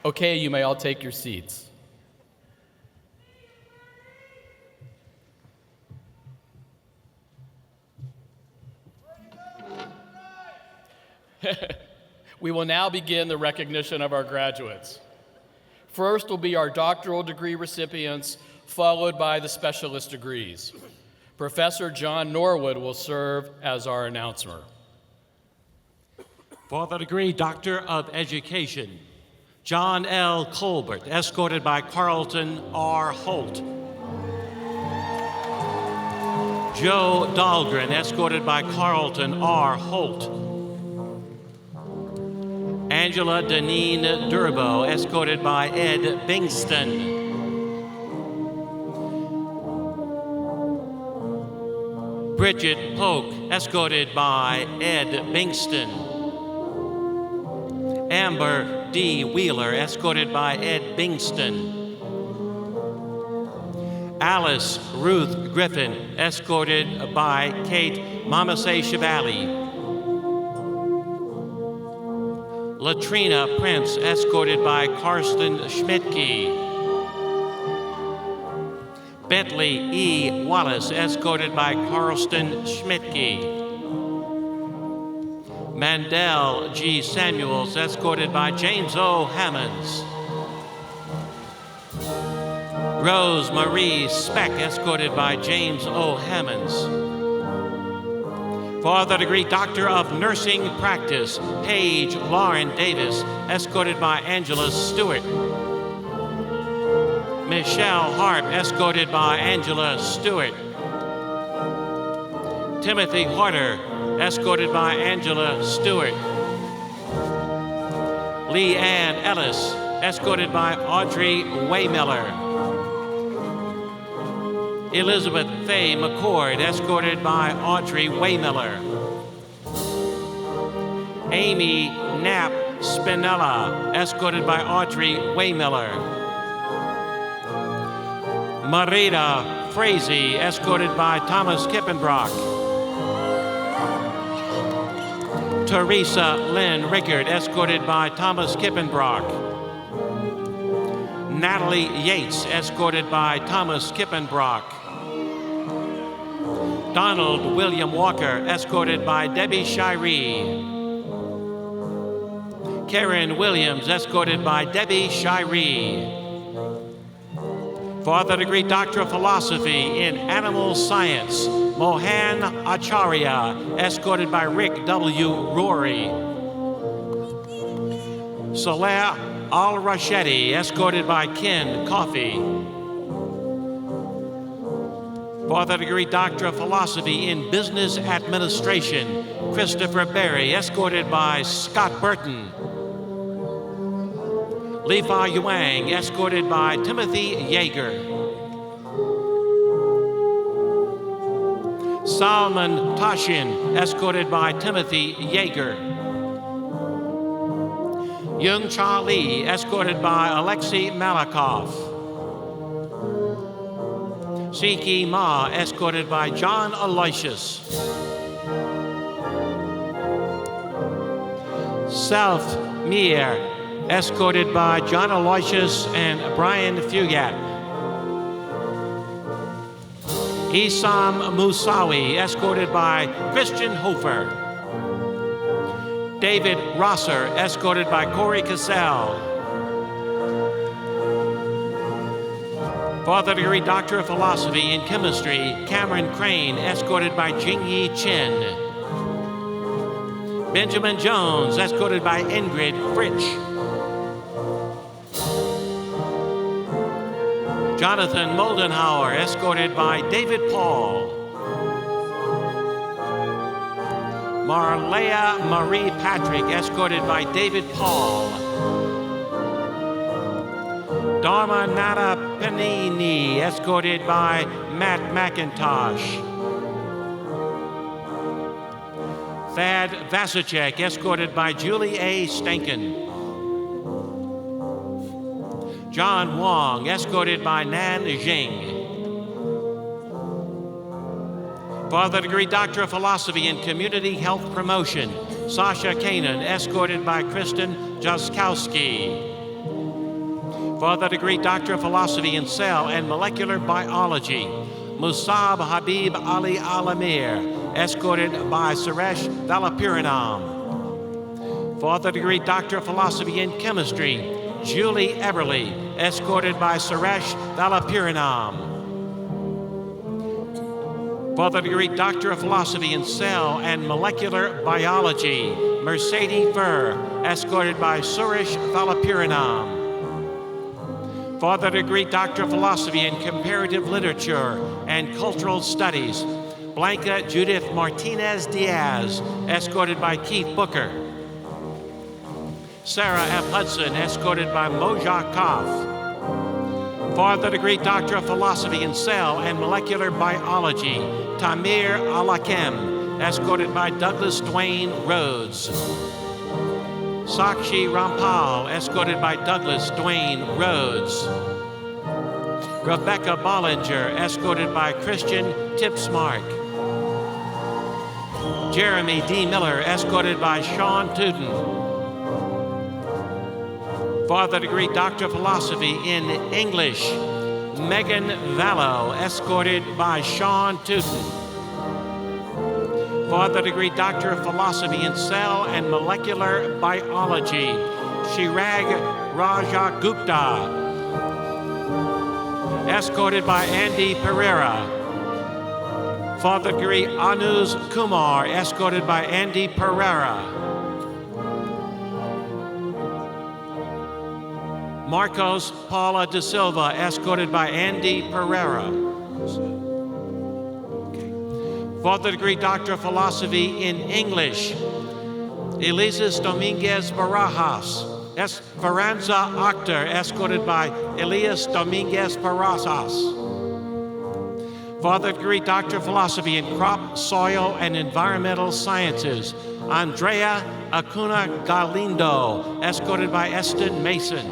[SPEAKER 6] Okay, you may all take your seats. We will now begin the recognition of our graduates. First will be our doctoral degree recipients, followed by the specialist degrees. Professor John Norwood will serve as our announcer.
[SPEAKER 15] For the degree Doctor of Education, John L. Colbert, escorted by Carlton R. Holt. Joe Dahlgren, escorted by Carlton R. Holt. Angela Deneen Durbo, escorted by Ed Bingston. Bridget Polk, escorted by Ed Bingston. Amber D. Wheeler, escorted by Ed Bingston. Alice Ruth Griffin, escorted by Kate Mamasay Chevali. Latrina Prince, escorted by Karsten Schmidtke. Bentley E. Wallace, escorted by Karsten Schmidtke. Mandel G. Samuels, escorted by James O. Hammonds. Rose Marie Speck, escorted by James O. Hammonds. For the degree Doctor of Nursing Practice, Paige Lauren Davis, escorted by Angela Stewart. Michelle Harp, escorted by Angela Stewart. Timothy Horter, escorted by Angela Stewart. Lee Ann Ellis, escorted by Audrey Waymiller. Elizabeth Faye McCord, escorted by Audrey Waymiller. Amy Knapp Spinella, escorted by Audrey Waymiller. Marita Frazee, escorted by Thomas Kippenbrock. Teresa Lynn Rickard, escorted by Thomas Kippenbrock. Natalie Yates, escorted by Thomas Kippenbrock. Donald William Walker, escorted by Debbie Shiree. Karen Williams, escorted by Debbie Shiree. For the degree Doctor of Philosophy in Animal Science, Mohan Acharya, escorted by Rick W. Rory. Saleh Al-Rashedi, escorted by Ken Coffey. For the degree Doctor of Philosophy in Business Administration, Christopher Berry, escorted by Scott Burton. Li Fa Yuang, escorted by Timothy Yeager. Salman Tashin, escorted by Timothy Yeager. Yung Cha Lee, escorted by Alexei Malakoff. Siki Ma, escorted by John Aloysius. South Mir, escorted by John Aloysius and Brian Fugat. Isam Musawi, escorted by Christian Hofer. David Rosser, escorted by Corey Cassell. For the degree Doctor of Philosophy in Chemistry, Cameron Crane, escorted by Jingyi Chen. Benjamin Jones, escorted by Ingrid Fritsch. Jonathan Moldenhauer, escorted by David Paul. Marlea Marie Patrick, escorted by David Paul. Dharma Nada Panini, escorted by Matt McIntosh. Thad Vasicek, escorted by Julie A. Stankin. John Wong, escorted by Nan Jing. For the degree Doctor of Philosophy in Community Health Promotion, Sasha Kanan, escorted by Kristen Jaskowski. For the degree Doctor of Philosophy in Cell and Molecular Biology, Musab Habib Ali Alamir, escorted by Suresh Valapiranam. For the degree Doctor of Philosophy in Chemistry, Julie Eberly, escorted by Suresh Valapiranam. For the degree Doctor of Philosophy in Cell and Molecular Biology, Mercedes Fur, escorted by Suresh Valapiranam. For the degree Doctor of Philosophy in Comparative Literature and Cultural Studies, Blanca Judith Martinez Diaz, escorted by Keith Booker. Sarah F. Hudson, escorted by Moja Koff. For the degree Doctor of Philosophy in Cell and Molecular Biology, Tamir Alakem, escorted by Douglas Dwayne Rhodes. Sakshi Rampal, escorted by Douglas Dwayne Rhodes. Rebecca Bollinger, escorted by Christian Tipsmark. Jeremy D. Miller, escorted by Sean Tuden. For the degree Doctor of Philosophy in English, Megan Vallow, escorted by Sean Tuten. For the degree Doctor of Philosophy in Cell and Molecular Biology, Chirag Raja Gupta, escorted by Andy Pereira. For the degree Anuj Kumar, escorted by Andy Pereira. Marcos Paula de Silva, escorted by Andy Pereira. For the degree Doctor of Philosophy in English, Elises Dominguez Barajas. Esperanza Akhtar, escorted by Elias Dominguez Barajas. For the degree Doctor of Philosophy in Crop, Soil, and Environmental Sciences, Andrea Acuna Galindo, escorted by Eston Mason.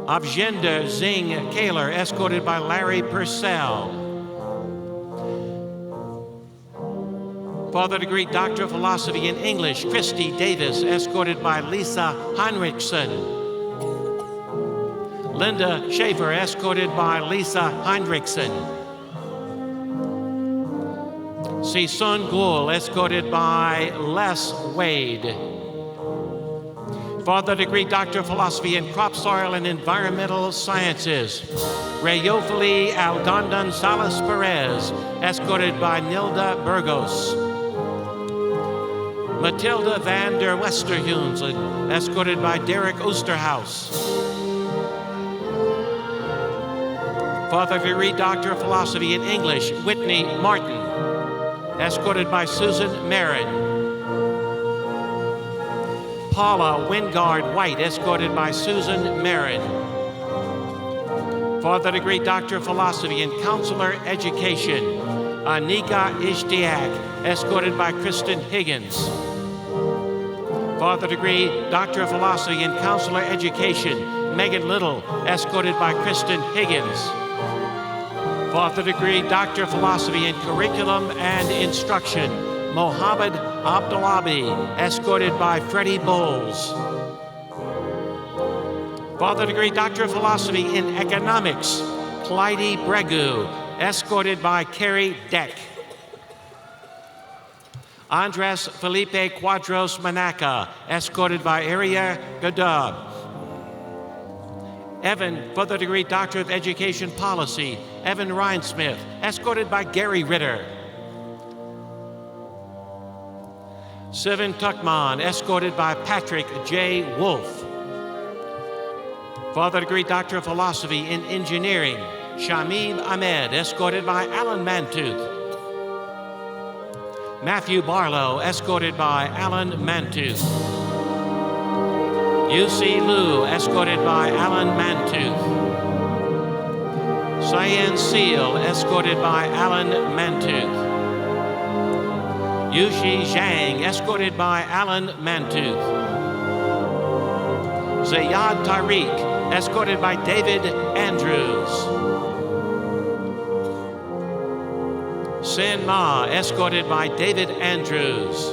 [SPEAKER 15] Avjender Zing Kaler, escorted by Larry Purcell. For the degree Doctor of Philosophy in English, Christy Davis, escorted by Lisa Heinrichsen. Linda Schaefer, escorted by Lisa Heinrichsen. Sisun Gul, escorted by Les Wade. For the degree Doctor of Philosophy in Crop, Soil, and Environmental Sciences, Rayofali Algondan Salas Perez, escorted by Nilda Burgos. Matilda van der Westerhuens, escorted by Derek Oosterhuis. For the degree Doctor of Philosophy in English, Whitney Martin, escorted by Susan Marin. Paula Wingard White, escorted by Susan Marin. For the degree Doctor of Philosophy in Counselor Education, Anika Ishtiak, escorted by Kristen Higgins. For the degree Doctor of Philosophy in Counselor Education, Megan Little, escorted by Kristen Higgins. For the degree Doctor of Philosophy in Curriculum and Instruction, Mohammed Abdullabi, escorted by Freddie Bowles. For the degree Doctor of Philosophy in Economics, Clyde Bregu, escorted by Carrie Deck. Andres Felipe Quadros Manaca, escorted by Aria Gadab. Evan, for the degree Doctor of Education Policy, Evan Rhinesmith, escorted by Gary Ritter. Sivan Tuckman, escorted by Patrick J. Wolf. For the degree Doctor of Philosophy in Engineering, Shamim Ahmed, escorted by Alan Mantooth. Matthew Barlow, escorted by Alan Mantooth. UC Liu, escorted by Alan Mantooth. Cyan Seal, escorted by Alan Mantooth. Yushi Zhang, escorted by Alan Mantooth. Zayad Tariq, escorted by David Andrews. Sin Ma, escorted by David Andrews.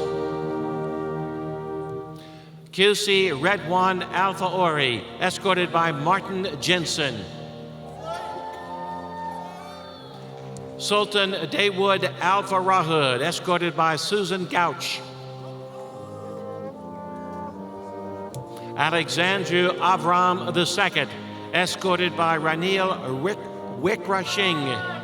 [SPEAKER 15] QC Redwan Alpha Ori, escorted by Martin Jensen. Sultan Daywood Alpha Rahud, escorted by Susan Gouch. Alexandru Avram II, escorted by Ranil Wickrashing.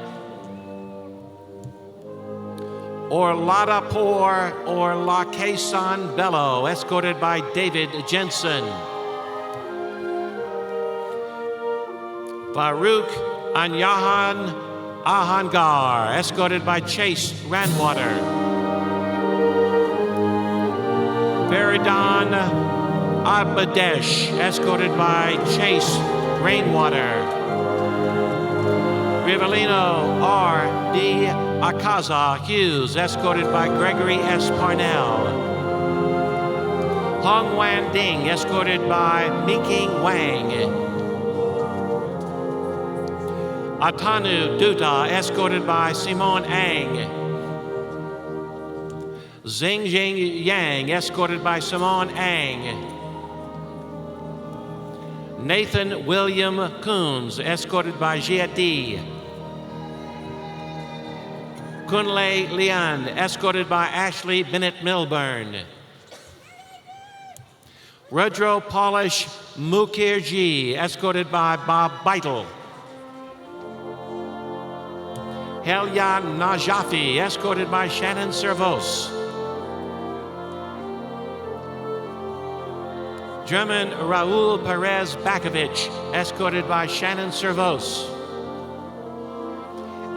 [SPEAKER 15] Orladapur Orlakesan Bello, escorted by David Jensen. Baruch Anyahan Ahangar, escorted by Chase Ranwater. Feridan Abadesh, escorted by Chase Rainwater. Rivelino R.D. Akaza Hughes, escorted by Gregory S. Parnell. Hong Wan Ding, escorted by Miking Wang. Atanu Duta, escorted by Simone Ang. Xingjing Yang, escorted by Simone Ang. Nathan William Coons, escorted by Jia Di. Kunle Lian, escorted by Ashley Bennett Milburn. Rudro Polish Mukherjee, escorted by Bob Beitel. Helya Najafi, escorted by Shannon Servos. German Raul Perez Bakovich, escorted by Shannon Servos.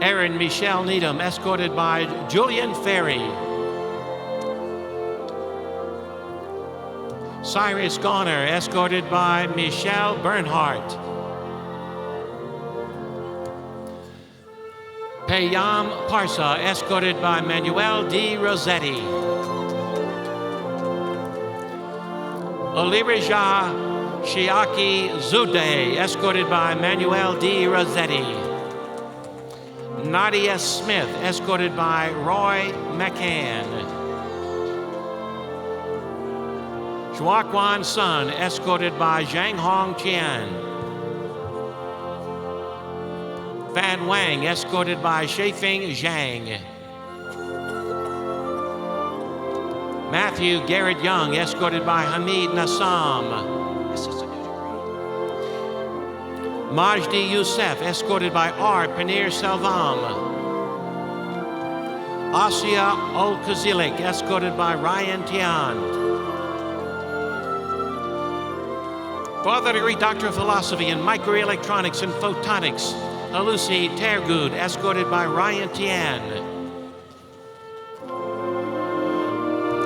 [SPEAKER 15] Aaron Michelle Needham, escorted by Julian Ferry. Cyrus Garner, escorted by Michelle Bernhardt. Payam Parsa, escorted by Manuel D. Rossetti. Olirija Shiaki Zude, escorted by Manuel D. Rossetti. Nadia Smith, escorted by Roy McCann. Zhuaquan Sun, escorted by Zhang Hong Qian. Fan Wang, escorted by Sheifeng Zhang. Matthew Garrett Young, escorted by Hamid Nassam. Majdi Youssef, escorted by R. Panir Selvam. Asia Olkazilik, escorted by Ryan Tian. Father degree Doctor of Philosophy in Microelectronics and Photonics, Alusi Tergud, escorted by Ryan Tian.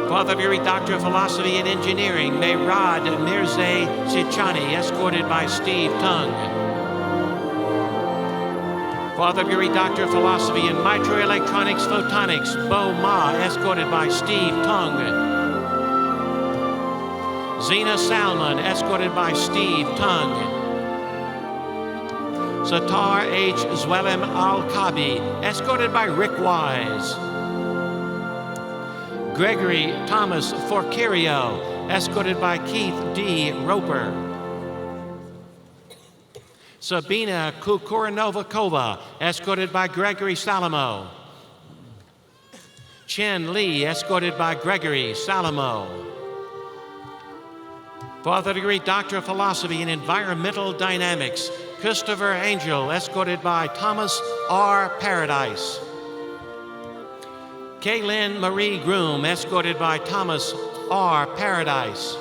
[SPEAKER 15] Father degree Doctor of Philosophy in Engineering, Mehrad Mirza Sichani, escorted by Steve Tung. Father degree Doctor of Philosophy in Microelectronics Photonics, Bo Ma, escorted by Steve Tung. Zena Salmon, escorted by Steve Tung. Satar H. Zwelem Al-Kabi, escorted by Rick Wise. Gregory Thomas Forcario, escorted by Keith D. Roper. Sabina Kukuranova-Kova, escorted by Gregory Salomo. Chen Li, escorted by Gregory Salomo. Father degree Doctor of Philosophy in Environmental Dynamics, Christopher Angel, escorted by Thomas R. Paradise. Kaylin Marie Groom, escorted by Thomas R. Paradise.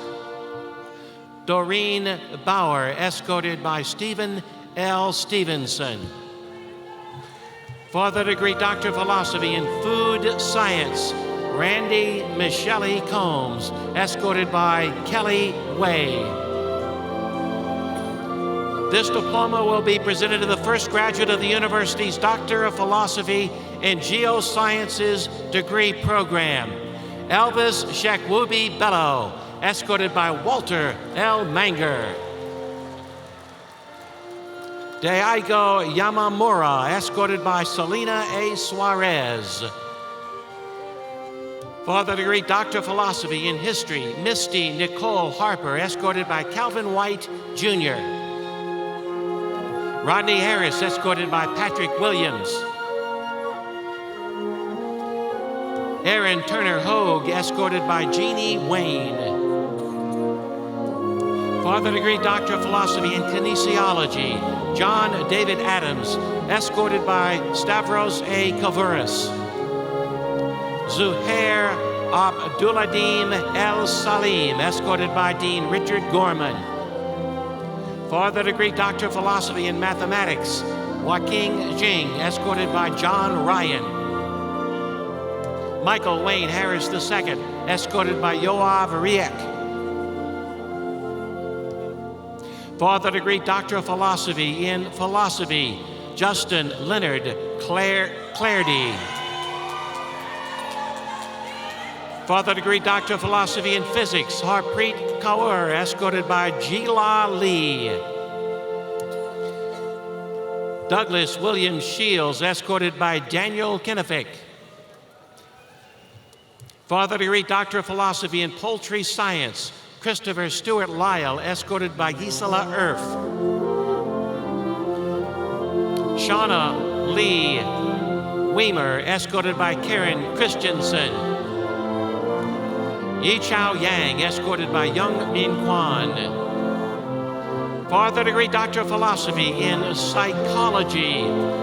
[SPEAKER 15] Doreen Bauer, escorted by Stephen L. Stevenson. Father degree Doctor of Philosophy in Food Science, Randy Michelle Combs, escorted by Kelly Way. This diploma will be presented to the first graduate of the university's Doctor of Philosophy in Geosciences degree program, Elvis Shekwubi Bello, escorted by Walter L. Manger. Daigo Yamamura, escorted by Selena A. Suarez. Father degree Doctor of Philosophy in History, Misty Nicole Harper, escorted by Calvin White, Jr. Rodney Harris, escorted by Patrick Williams. Aaron Turner Hogue, escorted by Jeannie Wayne. Father degree Doctor of Philosophy in Kinesiology, John David Adams, escorted by Stavros A. Kavouris. Zuhair Abduladim El Salim, escorted by Dean Richard Gorman. Father degree Doctor of Philosophy in Mathematics, Joaquin Jing, escorted by John Ryan. Michael Wayne Harris II, escorted by Yoav Riek. Father degree Doctor of Philosophy in Philosophy, Justin Leonard Clardy. Father degree Doctor of Philosophy in Physics, Harpreet Kaur, escorted by Jila Lee. Douglas William Shields, escorted by Daniel Kennefick. Father degree Doctor of Philosophy in Poultry Science, Christopher Stewart Lyle, escorted by Gisela Erf. Shauna Lee Weimer, escorted by Karen Christensen. Yi Chao Yang, escorted by Young Min Kwan. Father degree Doctor of Philosophy in Psychology,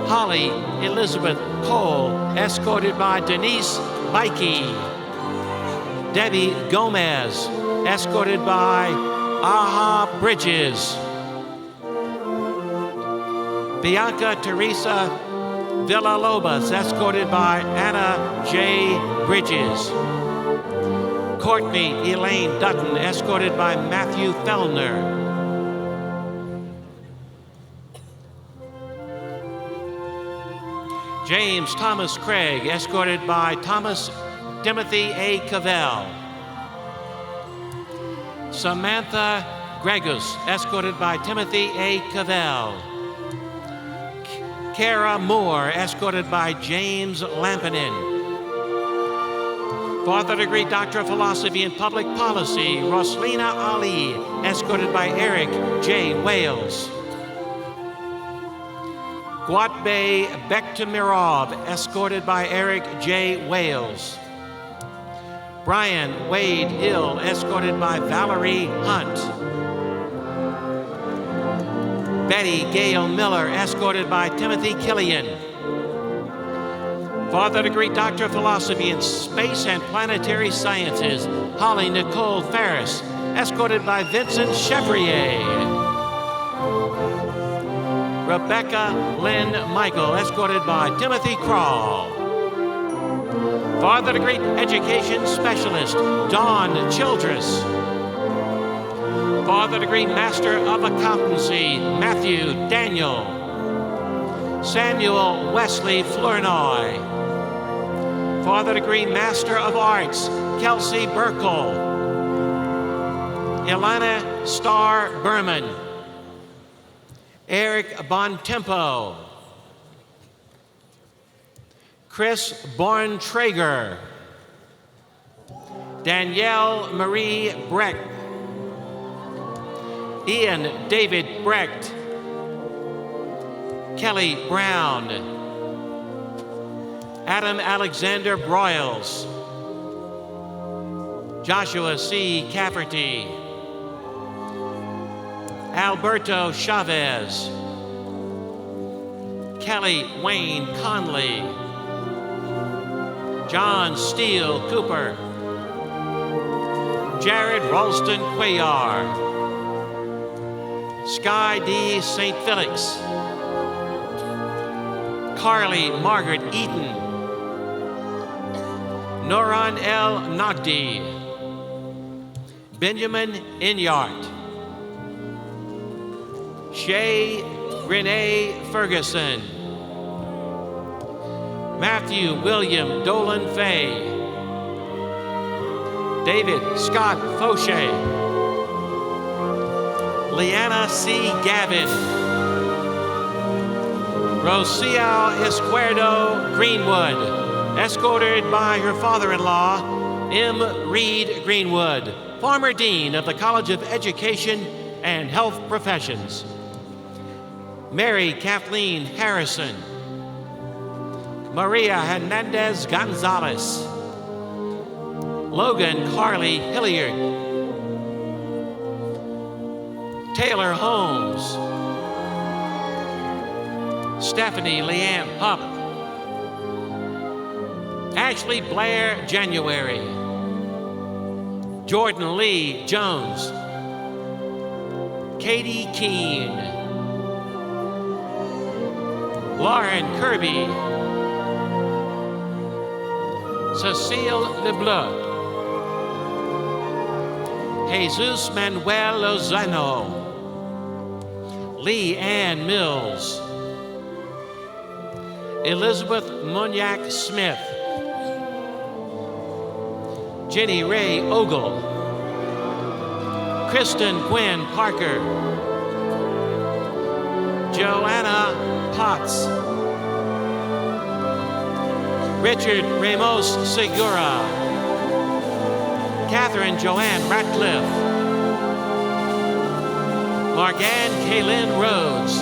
[SPEAKER 15] Holly Elizabeth Cole, escorted by Denise Bikey. Debbie Gomez, escorted by Aha Bridges. Bianca Teresa Villalobos, escorted by Anna J. Bridges. Courtney Elaine Dutton, escorted by Matthew Fellner. James Thomas Craig, escorted by Thomas Timothy A. Cavell. Samantha Gregus, escorted by Timothy A. Cavell. Kara Moore, escorted by James Lampinen. Father degree Doctor of Philosophy in Public Policy, Roslina Ali, escorted by Eric J. Wales. Guatbay Bektamirov, escorted by Eric J. Wales. Brian Wade Hill, escorted by Valerie Hunt. Betty Gail Miller, escorted by Timothy Killian. For the degree Doctor of Philosophy in Space and Planetary Sciences, Holly Nicole Ferris, escorted by Vincent Chevrier. Rebecca Lynn Michael, escorted by Timothy Crawl. For the degree Education Specialist, Dawn Childress. For the degree Master of Accountancy, Matthew Daniel. Samuel Wesley Flournoy. For the degree Master of Arts, Kelsey Burkle. Ilana Starr Berman. Eric Bontempo. Chris Born-Traeger. Danielle Marie Brecht. Ian David Brecht. Kelly Brown. Adam Alexander Broyles. Joshua C. Cafferty. Alberto Chavez. Kelly Wayne Conley. John Steele Cooper. Jared Ralston Cuellar. Sky D. St. Felix. Carly Margaret Eaton. Noran L. Nagdi. Benjamin Inyart. Shay Renee Ferguson. Matthew William Dolan Fay. David Scott Fauché. Leanna C. Gavin. Rocio Izquierdo Greenwood, escorted by her father-in-law, M. Reed Greenwood, former Dean of the College of Education and Health Professions. Mary Kathleen Harrison. Maria Hernandez Gonzalez. Logan Carly Hilliard. Taylor Holmes. Stephanie Leanne Hupp. Ashley Blair January. Jordan Lee Jones. Katie Keene. Lauren Kirby. Cecile LeBlanc. Jesus Manuel Lozano. Lee Ann Mills. Elizabeth Moniak Smith. Jenny Ray Ogle. Kristen Gwen Parker. Joanna Potts. Richard Ramos Segura. Catherine Joanne Ratcliffe. Morgan Kaylin Rhodes.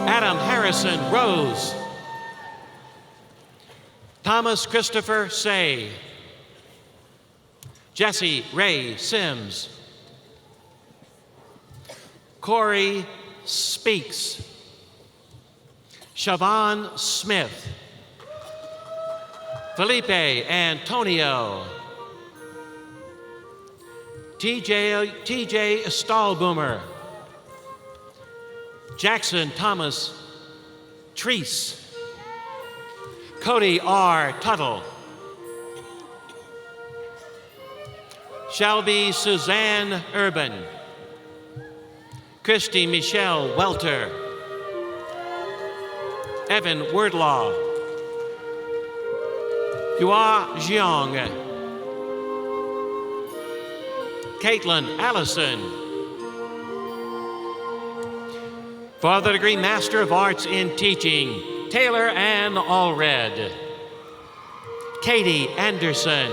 [SPEAKER 15] Adam Harrison Rose. Thomas Christopher Say. Jesse Ray Sims. Corey Speaks. Siobhan Smith. Felipe Antonio. TJ Stahlboomer. Jackson Thomas Treese. Cody R. Tuttle. Shelby Suzanne Urban. Christy Michelle Welter. Evan Wordlaw. Hua Jiang. Caitlin Allison. For the degree Master of Arts in Teaching, Taylor Ann Allred. Katie Anderson.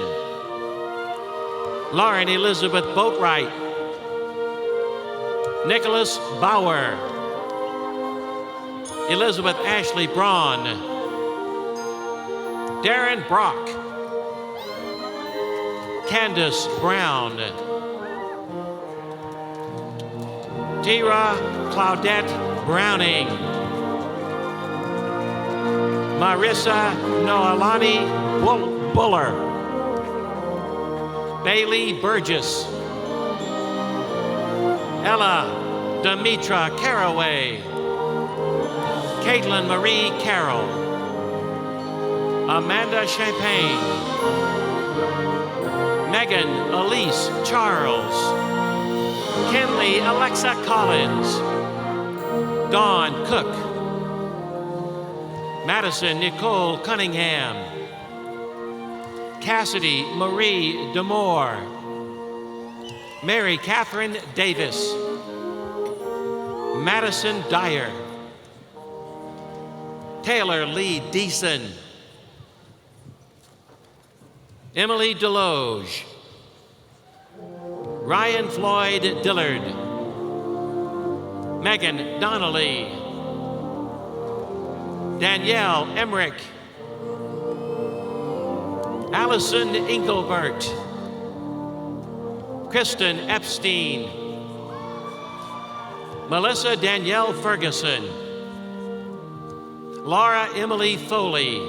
[SPEAKER 15] Lauren Elizabeth Boatwright. Nicholas Bauer. Elizabeth Ashley Braun. Darren Brock. Candace Brown. Tira Claudette Browning. Marissa Noelani Buller. Bailey Burgess. Ella Demetra Caraway. Caitlin Marie Carroll. Amanda Champagne. Megan Elise Charles. Kenley Alexa Collins. Dawn Cook. Madison Nicole Cunningham. Cassidy Marie Demore. Mary Catherine Davis. Madison Dyer. Taylor Lee Deason. Emily Deloge. Ryan Floyd Dillard. Megan Donnelly. Danielle Emmerich. Allison Engelbert. Kristen Epstein. Melissa Danielle Ferguson. Laura Emily Foley.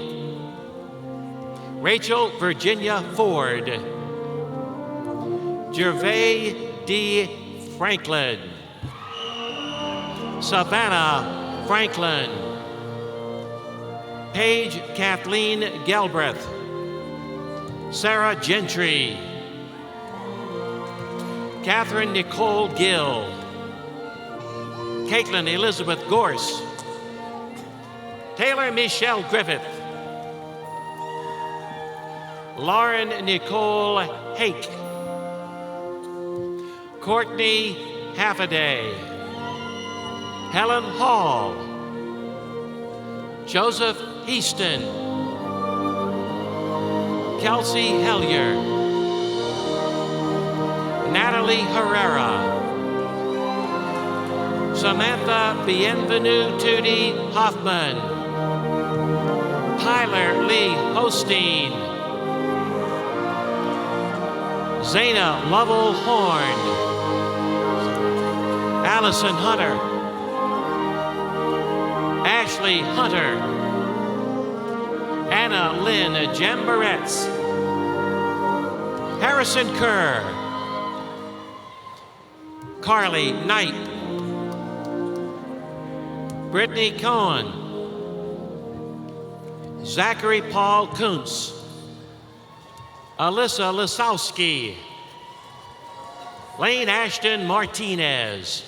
[SPEAKER 15] Rachel Virginia Ford. Gervais D. Franklin. Savannah Franklin. Paige Kathleen Galbraith. Sarah Gentry. Catherine Nicole Gill. Caitlin Elizabeth Gorse. Taylor Michelle Griffith. Lauren Nicole Hake. Courtney Halfaday. Helen Hall. Joseph Easton. Kelsey Hellier. Natalie Herrera. Samantha Bienvenue Tootie Hoffman. Tyler Lee Hosteen. Zana Lovell Horn. Allison Hunter. Ashley Hunter. Anna Lynn Jambaretz. Harrison Kerr. Carly Knight. Brittany Cohen. Zachary Paul Kuntz. Alyssa Lisowski. Lane Ashton Martinez.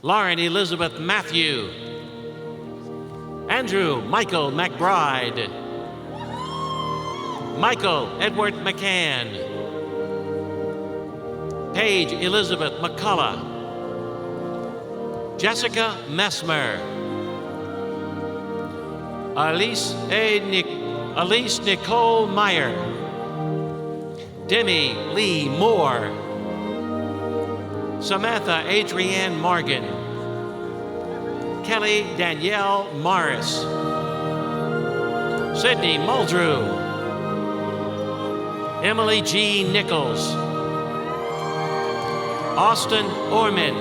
[SPEAKER 15] Lauren Elizabeth Matthew. Andrew Michael McBride. Michael Edward McCann. Paige Elizabeth McCullough. Jessica Messmer. Elise Nicole Meyer. Demi Lee Moore. Samantha Adrienne Morgan. Kelly Danielle Morris. Sydney Muldrew. Emily G. Nichols. Austin Orman.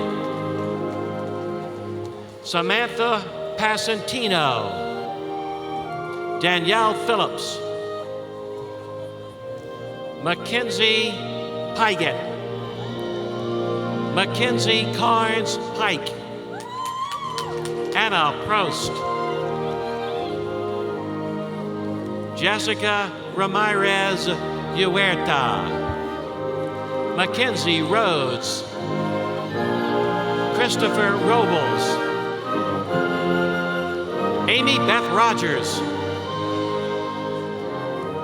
[SPEAKER 15] Samantha Passantino. Danielle Phillips. Mackenzie Pygett. Mackenzie Carnes Pike. Anna Prost. Jessica Ramirez Huerta. Mackenzie Rhodes. Christopher Robles. Amy Beth Rogers.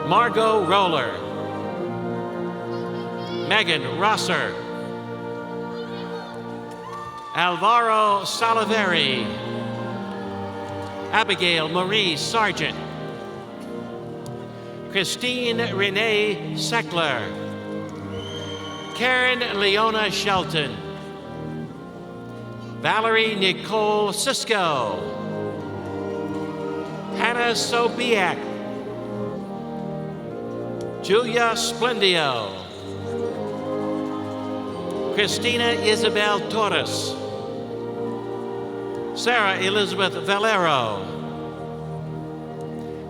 [SPEAKER 15] Margot Roller. Megan Rosser. Alvaro Salaveri. Abigail Marie Sargent. Christine Renee Seckler. Karen Leona Shelton. Valerie Nicole Cisco. Hannah Sobiak. Julia Splendio. Christina Isabel Torres. Sarah Elizabeth Valero.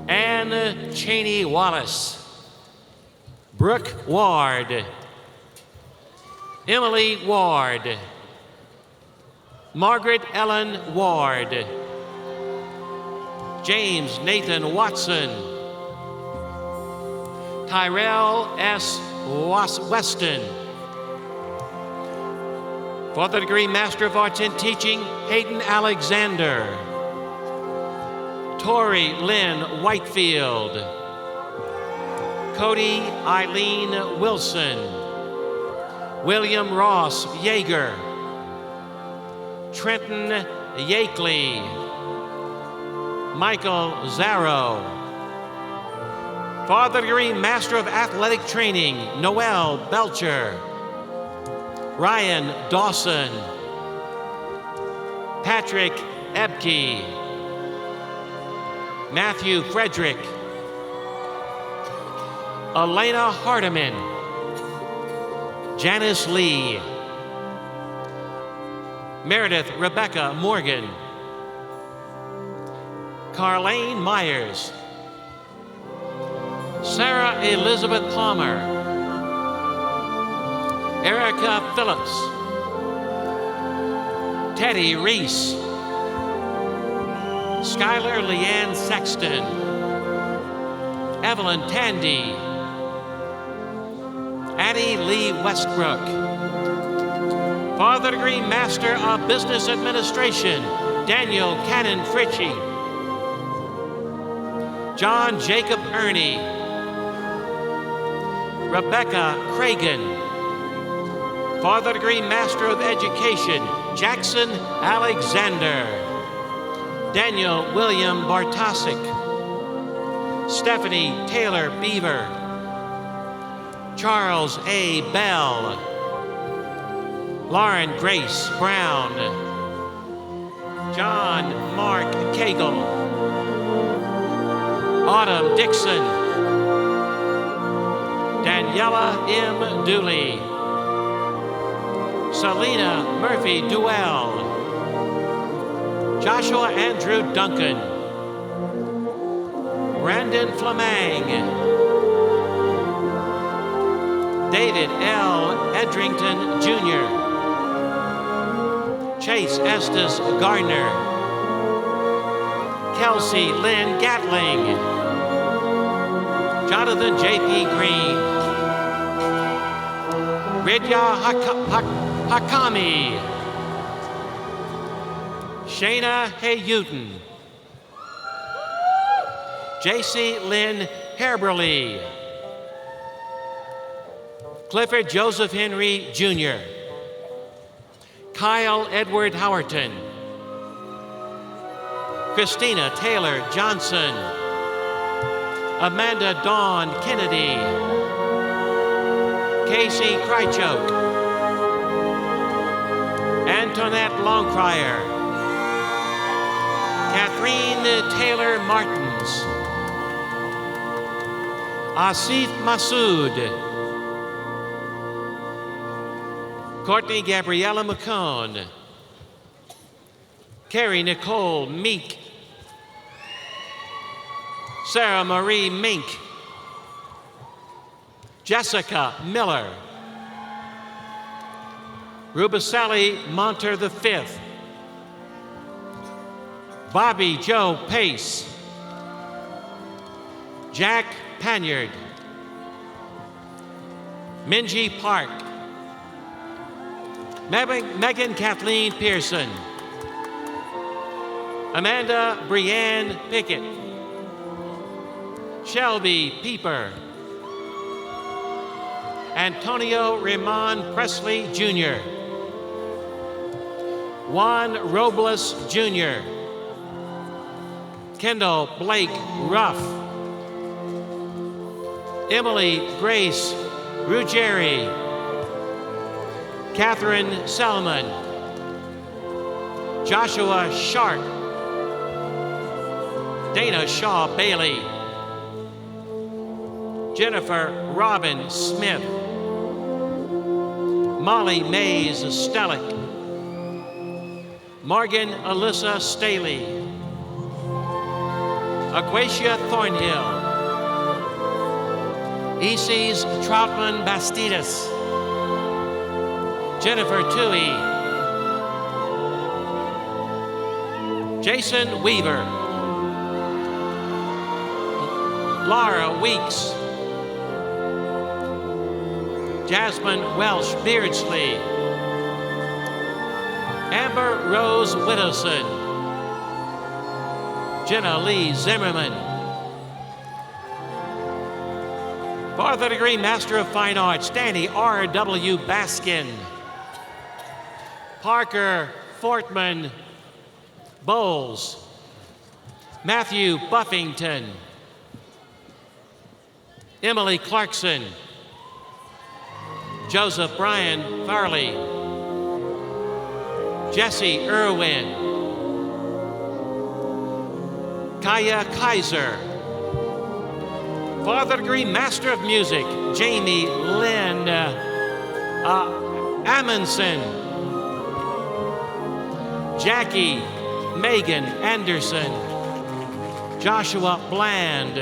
[SPEAKER 15] Anne Cheney Wallace. Brooke Ward. Emily Ward. Margaret Ellen Ward. James Nathan Watson. Tyrell S. Weston. For the degree Master of Arts in Teaching, Hayden Alexander. Tori Lynn Whitefield. Cody Eileen Wilson. William Ross Yeager. Trenton Yakeley. Michael Zarrow. For the degree Master of Athletic Training, Noel Belcher. Ryan Dawson. Patrick Ebke. Matthew Frederick. Elena Hardiman. Janice Lee. Meredith Rebecca Morgan. Carlene Myers. Sarah Elizabeth Palmer. Erica Phillips. Teddy Reese. Skylar Leanne Sexton. Evelyn Tandy. Addie Lee Westbrook. For the degree Master of Business Administration, Daniel Cannon Fritchie. John Jacob Ernie. Rebecca Cragen. For the degree Master of Education, Jackson Alexander. Daniel William Bartosik. Stephanie Taylor Beaver. Charles A. Bell. Lauren Grace Brown. John Mark Cagle. Autumn Dixon. Daniela M. Dooley. Selena Murphy Duell. Joshua Andrew Duncan. Brandon Flamang. David L. Edrington Jr. Chase Estes Gardner. Kelsey Lynn Gatling. Jonathan J.P. Green. Ridya Hakami. Shayna Hayutin. J.C. Lynn Herberly. Clifford Joseph Henry Jr. Kyle Edward Howerton. Christina Taylor Johnson. Amanda Dawn Kennedy. Casey Krychok. Antoinette Longcrier. Catherine Taylor Martins. Asif Masood. Courtney Gabriella McCone. Carrie Nicole Meek. Sarah Marie Mink. Jessica Miller. Rubasali Monter V. Bobby Joe Pace. Jack Panyard. Minji Park. Megan Kathleen Pearson. Amanda Brianne Pickett. Shelby Pieper. Antonio Ramon Presley Jr. Juan Robles Jr. Kendall Blake Ruff. Emily Grace Ruggieri. Catherine Salmon. Joshua Sharp. Dana Shaw Bailey. Jennifer Robin Smith, Molly Mays Stellick, Morgan Alyssa Staley, Aquacia Thornhill, Isis Troutman Bastidas, Jennifer Toohey, Jason Weaver, Laura Weeks, Jasmine Welsh Beardsley, Amber Rose Whittleson, Jenna Lee Zimmerman. For the degree Master of Fine Arts, Danny R.W. Baskin, Parker Fortman Bowles, Matthew Buffington, Emily Clarkson, Joseph Brian Farley, Jesse Irwin, Kaya Kaiser. For the degree Master of Music, Jamie Lynn Amundsen, Jackie Megan Anderson, Joshua Bland,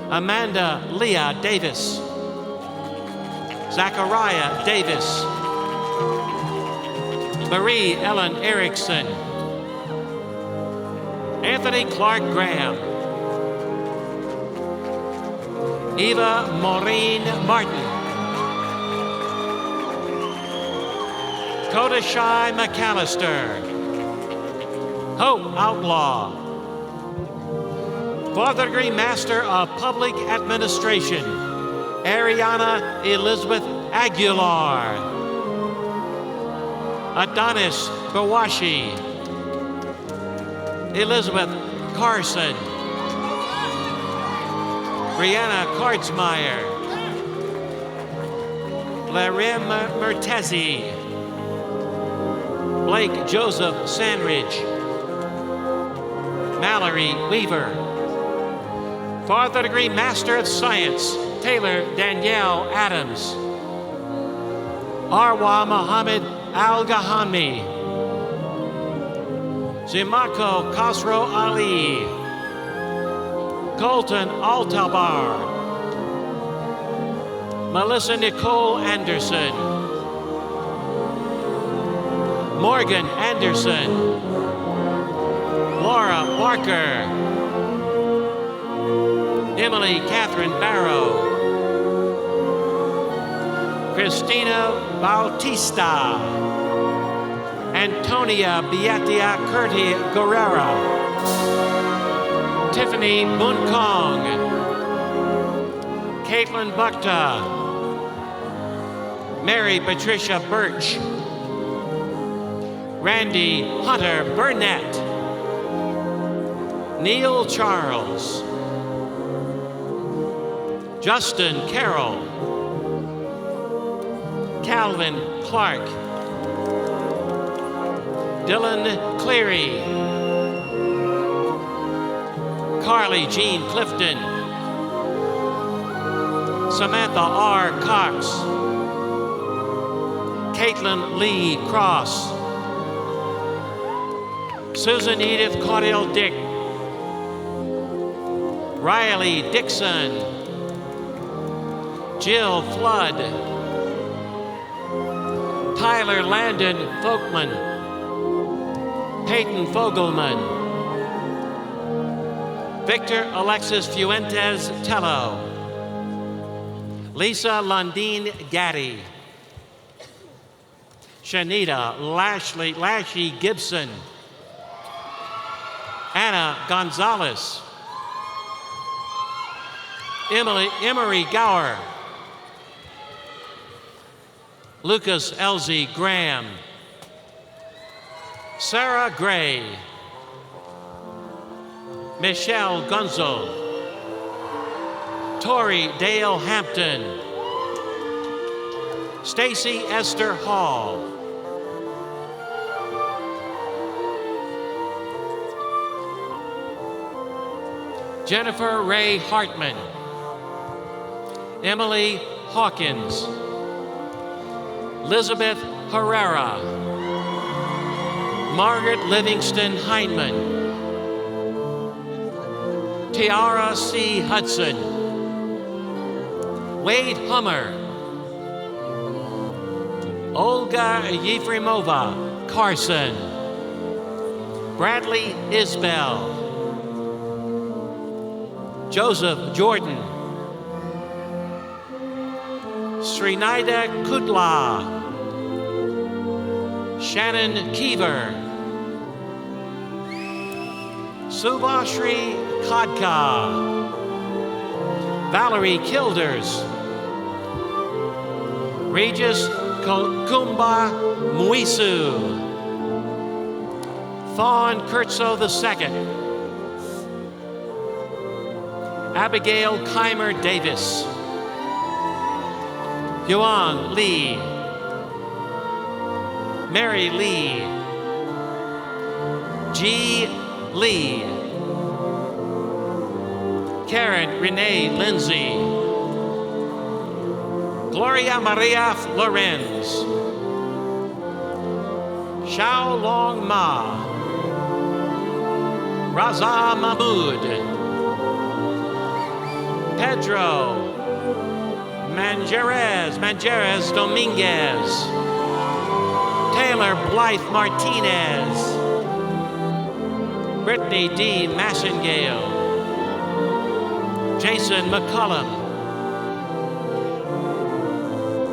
[SPEAKER 15] Amanda Leah Davis, Zachariah Davis, Marie Ellen Erickson, Anthony Clark Graham, Eva Maureen Martin, Kodashai McAllister, Hope Outlaw. For the degree Master of Public Administration, Ariana Elizabeth Aguilar, Adonis Bawashi, Elizabeth Carson, Brianna Kartzmeyer, Larim Mertezi, Blake Joseph Sandridge, Mallory Weaver. For the degree Master of Science, Taylor Danielle Adams, Arwa Mohammed Al-Gahami, Zimako Khosrow Ali, Colton Altabar, Melissa Nicole Anderson, Morgan Anderson, Laura Barker, Emily Catherine Barrow, Christina Bautista, Antonia Beatia Curti Guerrera, Tiffany Bunkong, Caitlin Bukta, Mary Patricia Birch, Randy Hunter Burnett, Neil Charles, Justin Carroll, Calvin Clark, Dylan Cleary, Carly Jean Clifton, Samantha R. Cox, Caitlin Lee Cross, Susan Edith Caudill Dick, Riley Dixon, Jill Flood, Tyler Landon Folkman, Peyton Fogelman, Victor Alexis Fuentes Tello, Lisa Lundeen Gaddy, Shanita Lashy Gibson, Anna Gonzalez, Emery Gower, Lucas Elsie Graham, Sarah Gray, Michelle Gunzel, Tori Dale Hampton, Stacy Esther Hall, Jennifer Ray Hartman, Emily Hawkins, Elizabeth Herrera, Margaret Livingston Hindman, Tiara C. Hudson, Wade Hummer, Olga Yefremova Carson, Bradley Isbell, Joseph Jordan, Srinida Kudla, Shannon Keever, Subhashri Khadka, Valerie Kilders, Regis Kumba Muisu, Fawn Kurtzo II, Abigail Keimer Davis, Yuan Lee, Mary Lee, G. Lee, Karen Renee Lindsay, Gloria Maria Lorenz, Xiao Long Ma, Raza Mahmood, Pedro Mangeres Dominguez, Taylor Blythe Martinez, Brittany D. Massengale, Jason McCullum,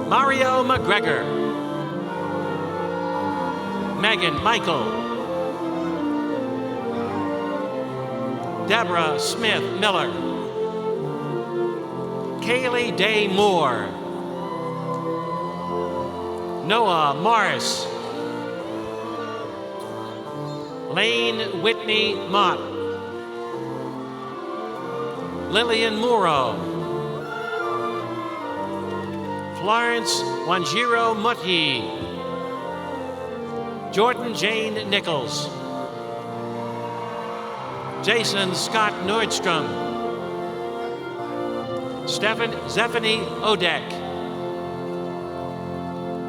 [SPEAKER 15] Mario McGregor, Megan Michael, Deborah Smith Miller, Kaylee Day Moore, Noah Morris, Lane Whitney Mott, Lillian Muro, Florence Wanjiro Muthi, Jordan Jane Nichols, Jason Scott Nordstrom, Zephanie Odek,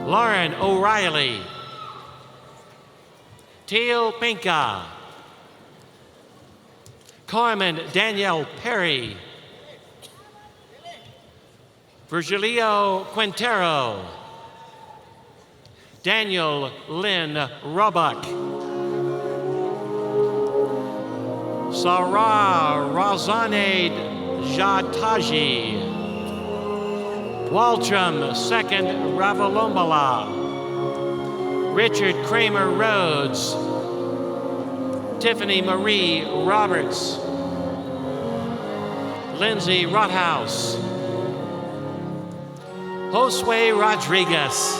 [SPEAKER 15] Lauren O'Reilly, Teal Pinka, Carmen Danielle Perry, Virgilio Quintero, Daniel Lynn Roebuck, Sarah Razaneh Jataji, Waltram II Ravalomala, Richard Kramer Rhodes, Tiffany Marie Roberts, Lindsay Rothaus, Josue Rodriguez,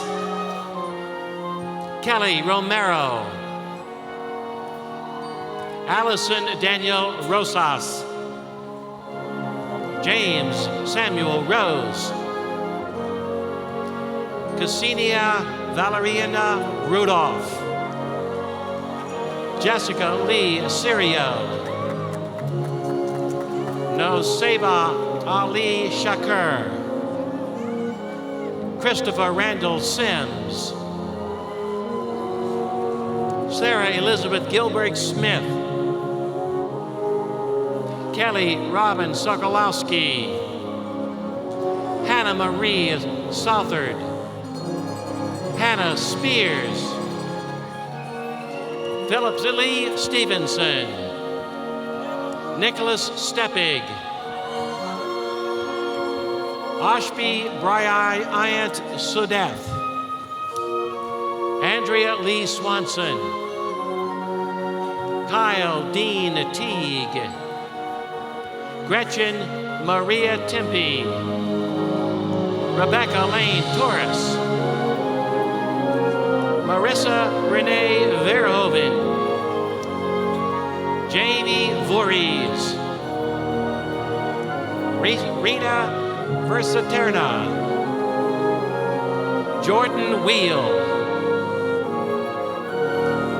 [SPEAKER 15] Kelly Romero, Allison Daniel Rosas, James Samuel Rose, Cassinia Valeriana Rudolph, Jessica Lee Sirio, Noseba Ali Shakur, Christopher Randall Sims, Sarah Elizabeth Gilbert Smith, Kelly Robin Sokolowski, Hannah Marie Southard, Hannah Spears, Philip Lee Stevenson, Nicholas Steppig, Ashby Bryai Ayant Sudeth, Andrea Lee Swanson, Kyle Dean Teague, Gretchen Maria Tempe, Rebecca Lane Torres, Marissa Renee Verhoeven, Jamie Voorhees, Rita Versaterna, Jordan Wheel,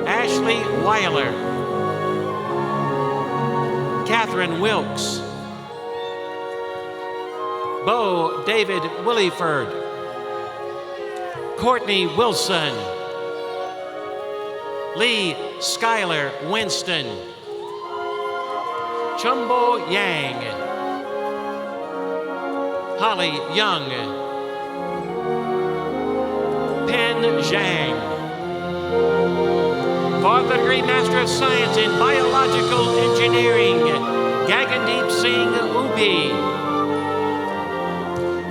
[SPEAKER 15] Ashley Weiler, Catherine Wilkes, Bo David Williford, Courtney Wilson, Lee Schuyler Winston, Chumbo Yang, Holly Young, Pen Zhang. For the degree Master of Science in Biological Engineering, Gagandeep Singh Ubi.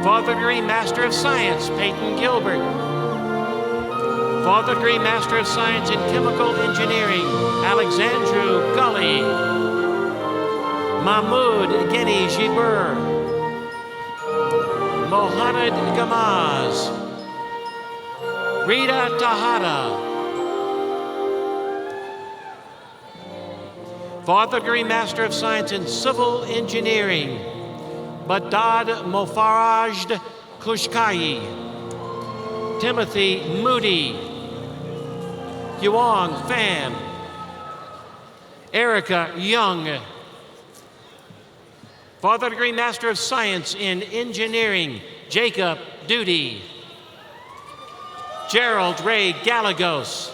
[SPEAKER 15] For the degree Master of Science, Peyton Gilbert. For the degree Master of Science in Chemical Engineering, Alexandru Gully. Mahmoud Geni Jibur. Mohamed Gamaz. Rita Tahada. For the degree Master of Science in Civil Engineering, Badad Mofaraj Kushkai, Timothy Moody, Yuang Pham, Erica Young. For the degree Master of Science in Engineering, Jacob Duty, Gerald Ray Gallegos,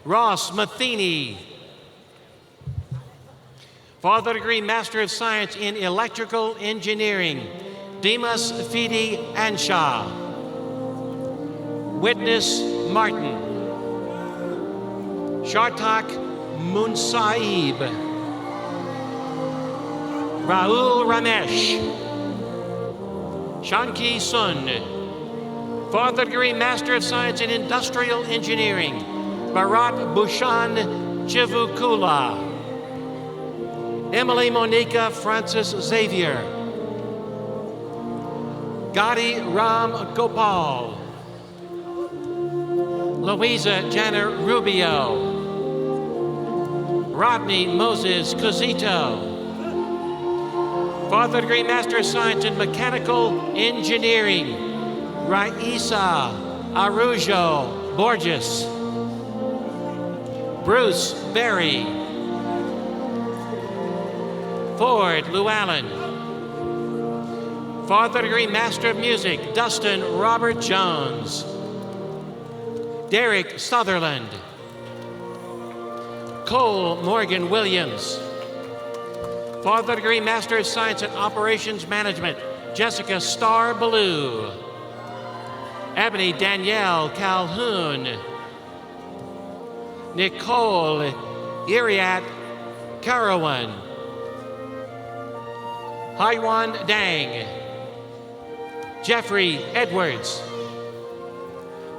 [SPEAKER 15] Ross Matheny. For the degree Master of Science in Electrical Engineering, Dimas Fidi Anshaw, Witness Martin, Shartak Munsaib, Raul Ramesh, Shanki Sun. For the degree Master of Science in Industrial Engineering, Bharat Bhushan Chivukula, Emily Monica Francis Xavier, Gadi Ram Gopal, Louisa Jana Rubio, Rodney Moses Cosito. For the degree Master of Science in Mechanical Engineering, Raisa Arujo Borges, Bruce Berry, Ford Llewellyn. For the degree Master of Music, Dustin Robert Jones, Derek Sutherland, Cole Morgan Williams. For the degree Master of Science in Operations Management, Jessica Starr Ballou, Ebony Danielle Calhoun, Nicole Iriat Karawan, Haiwan Dang, Jeffrey Edwards,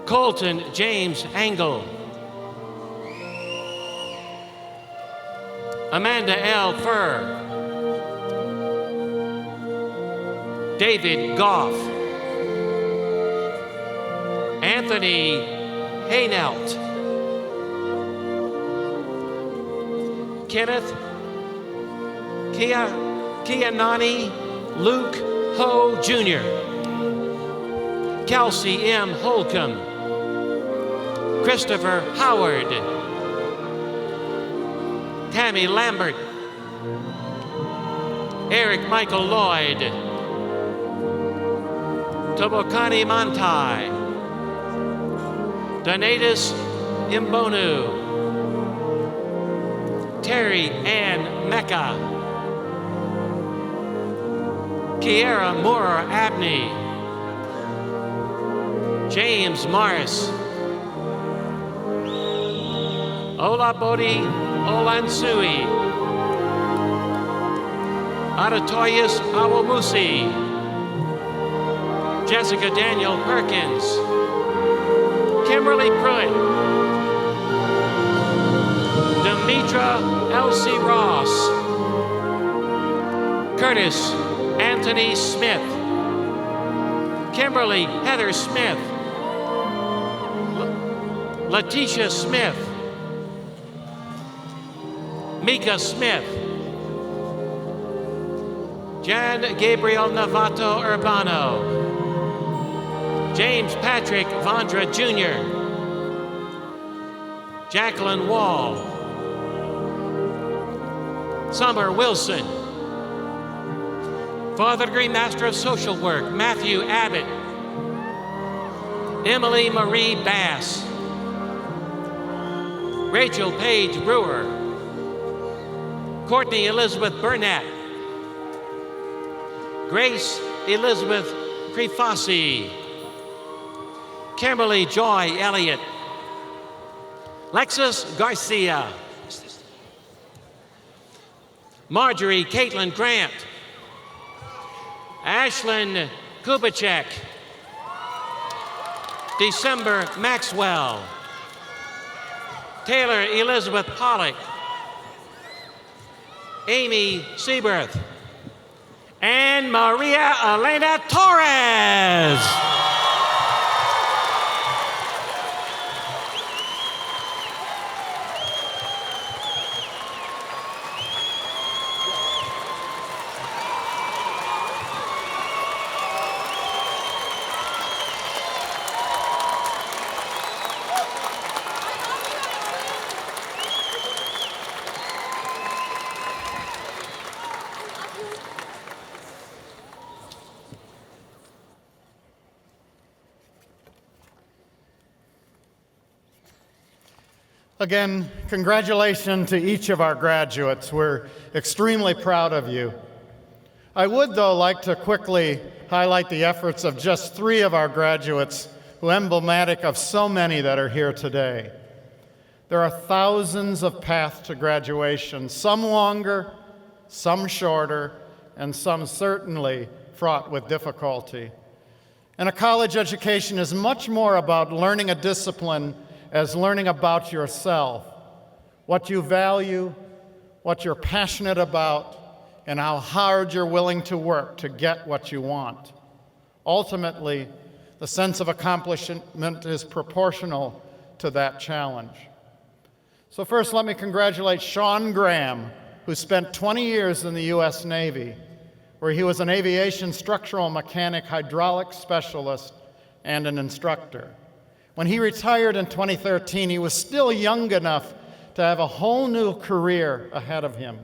[SPEAKER 15] Colton James Angle, Amanda L. Furr, David Goff, Anthony Haynelt, Kenneth Kianani Luke Ho Jr., Kelsey M. Holcomb, Christopher Howard, Tammy Lambert, Eric Michael Lloyd, Tobokani Mantai, Donatus Imbonu, Terry Ann Mecca, Kiera Moore Abney, James Morris, Olabodi Olansui, Adatoyus Awamusi, Jessica Daniel Perkins, Kimberly Pruitt, Demetra Elsie Ross, Curtis Anthony Smith, Kimberly Heather Smith, Letitia Smith, Mika Smith, Jan Gabriel Navato Urbano, James Patrick Vondra Jr., Jacqueline Wall, Summer Wilson. For the degree Master of Social Work, Matthew Abbott, Emily Marie Bass, Rachel Paige Brewer, Courtney Elizabeth Burnett, Grace Elizabeth Crefasi, Kimberly Joy Elliott, Lexus Garcia, Marjorie Caitlin Grant, Ashlyn Kubacek, December Maxwell, Taylor Elizabeth Pollock, Amy Seaberth, and Maria Elena Torres.
[SPEAKER 1] Again, congratulations to each of our graduates. We're extremely proud of you. I would, though, like to quickly highlight the efforts of just 3 of our graduates who are emblematic of so many that are here today. There are thousands of paths to graduation, some longer, some shorter, and some certainly fraught with difficulty. And a college education is much more about learning a discipline as learning about yourself, what you value, what you're passionate about, and how hard you're willing to work to get what you want. Ultimately, the sense of accomplishment is proportional to that challenge. So first, let me congratulate Sean Graham, who spent 20 years in the U.S. Navy, where he was an aviation structural mechanic, hydraulic specialist, and an instructor. When he retired in 2013, he was still young enough to have a whole new career ahead of him.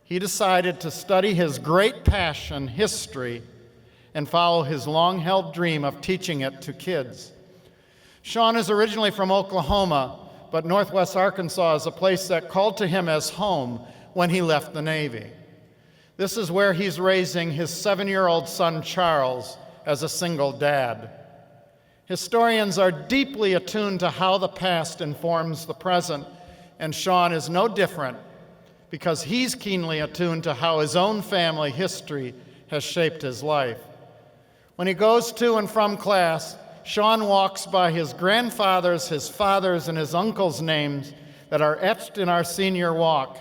[SPEAKER 1] He decided to study his great passion, history, and follow his long-held dream of teaching it to kids. Sean is originally from Oklahoma, but Northwest Arkansas is a place that called to him as home when he left the Navy. This is where he's raising his 7-year-old son, Charles, as a single dad. Historians are deeply attuned to how the past informs the present, and Sean is no different because he's keenly attuned to how his own family history has shaped his life. When he goes to and from class, Sean walks by his grandfather's, his father's, and his uncle's names that are etched in our senior walk,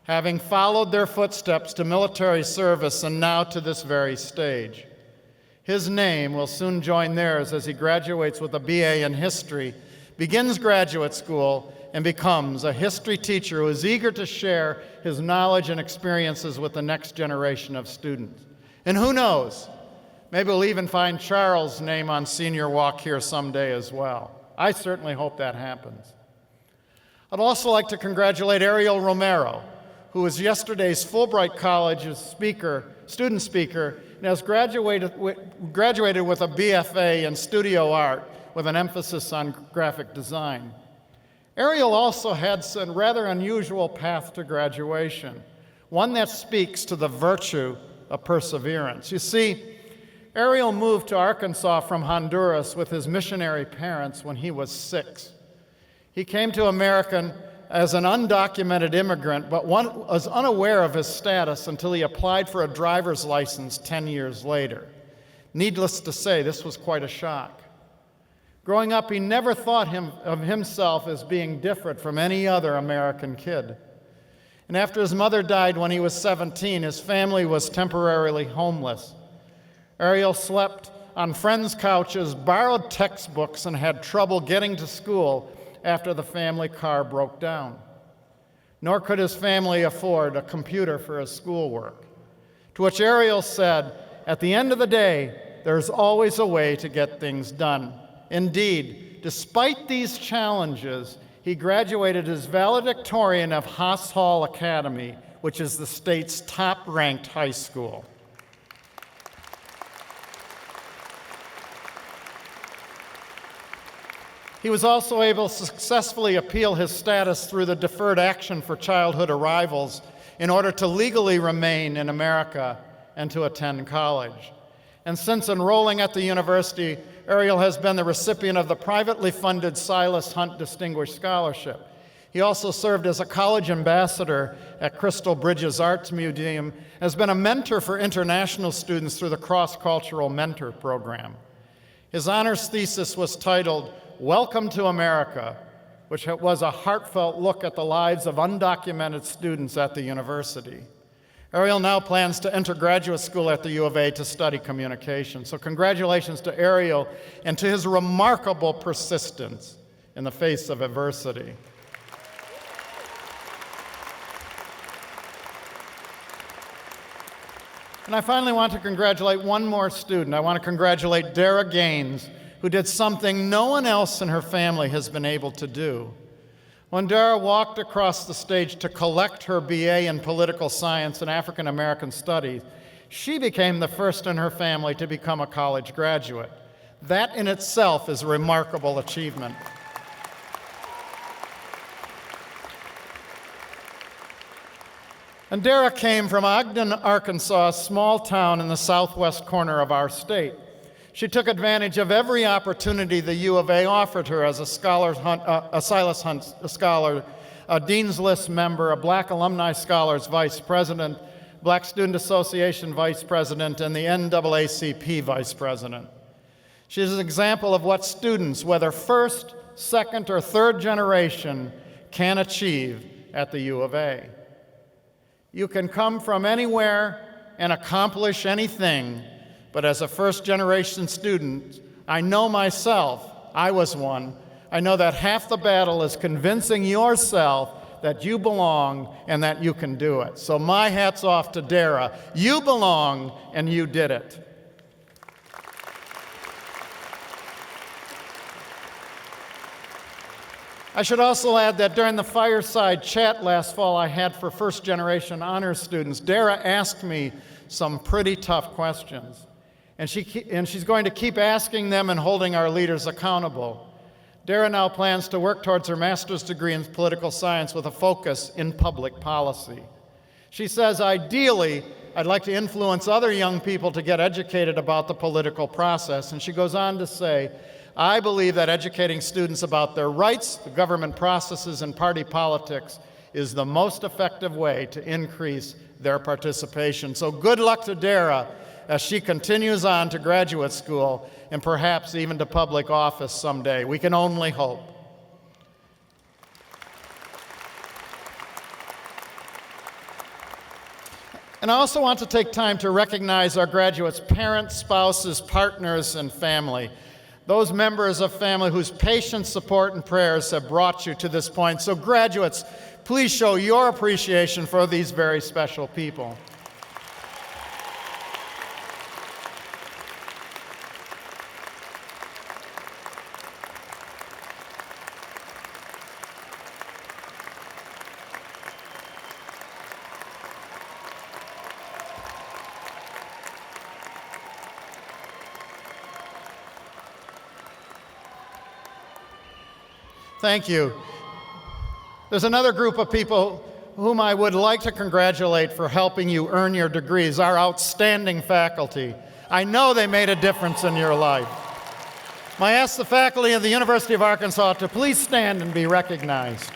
[SPEAKER 1] having followed their footsteps to military service and now to this very stage. His name will soon join theirs as he graduates with a BA in history, begins graduate school, and becomes a history teacher who is eager to share his knowledge and experiences with the next generation of students. And who knows, maybe we'll even find Charles' name on Senior Walk here someday as well. I certainly hope that happens. I'd also like to congratulate Ariel Romero, who was yesterday's Fulbright College's student speaker, and has graduated with a BFA in studio art with an emphasis on graphic design. Ariel also had some rather unusual path to graduation, one that speaks to the virtue of perseverance. You see, Ariel moved to Arkansas from Honduras with his missionary parents when he was 6. He came to America as an undocumented immigrant, but was unaware of his status until he applied for a driver's license 10 years later. Needless to say, this was quite a shock. Growing up, he never thought of himself as being different from any other American kid. And after his mother died when he was 17, his family was temporarily homeless. Ariel slept on friends' couches, borrowed textbooks, and had trouble getting to school after the family car broke down. Nor could his family afford a computer for his schoolwork. To which Ariel said, "At the end of the day, there's always a way to get things done." Indeed, despite these challenges, he graduated as valedictorian of Haas Hall Academy, which is the state's top-ranked high school. He was also able to successfully appeal his status through the Deferred Action for Childhood Arrivals in order to legally remain in America and to attend college. And since enrolling at the university, Ariel has been the recipient of the privately funded Silas Hunt Distinguished Scholarship. He also served as a college ambassador at Crystal Bridges Arts Museum, has been a mentor for international students through the Cross-Cultural Mentor Program. His honors thesis was titled, "Welcome to America," which was a heartfelt look at the lives of undocumented students at the university. Ariel now plans to enter graduate school at the U of A to study communication. So congratulations to Ariel and to his remarkable persistence in the face of adversity. And I finally want to congratulate one more student. I want to congratulate Dara Gaines, who did something no one else in her family has been able to do. When Dara walked across the stage to collect her BA in Political Science and African American Studies, she became the first in her family to become a college graduate. That in itself is a remarkable achievement. And Dara came from Ogden, Arkansas, a small town in the southwest corner of our state. She took advantage of every opportunity the U of A offered her as a Silas Hunt Scholar, a Dean's List member, a Black Alumni Scholars Vice President, Black Student Association Vice President, and the NAACP Vice President. She is an example of what students, whether first, second, or third generation, can achieve at the U of A. You can come from anywhere and accomplish anything, but as a first-generation student, I know myself, I was one, I know that half the battle is convincing yourself that you belong and that you can do it. So my hat's off to Dara. You belong and you did it. I should also add that during the fireside chat last fall I had for first-generation honors students, Dara asked me some pretty tough questions. And she's going to keep asking them and holding our leaders accountable. Dara now plans to work towards her master's degree in political science with a focus in public policy. She says, ideally, I'd like to influence other young people to get educated about the political process. And she goes on to say, I believe that educating students about their rights, the government processes, and party politics is the most effective way to increase their participation. So good luck to Dara as she continues on to graduate school and perhaps even to public office someday. We can only hope. And I also want to take time to recognize our graduates' parents, spouses, partners, and family. Those members of family whose patience, support, and prayers have brought you to this point. So graduates, please show your appreciation for these very special people. Thank you. There's another group of people whom I would like to congratulate for helping you earn your degrees, our outstanding faculty. I know they made a difference in your life. I ask the faculty of the University of Arkansas to please stand and be recognized.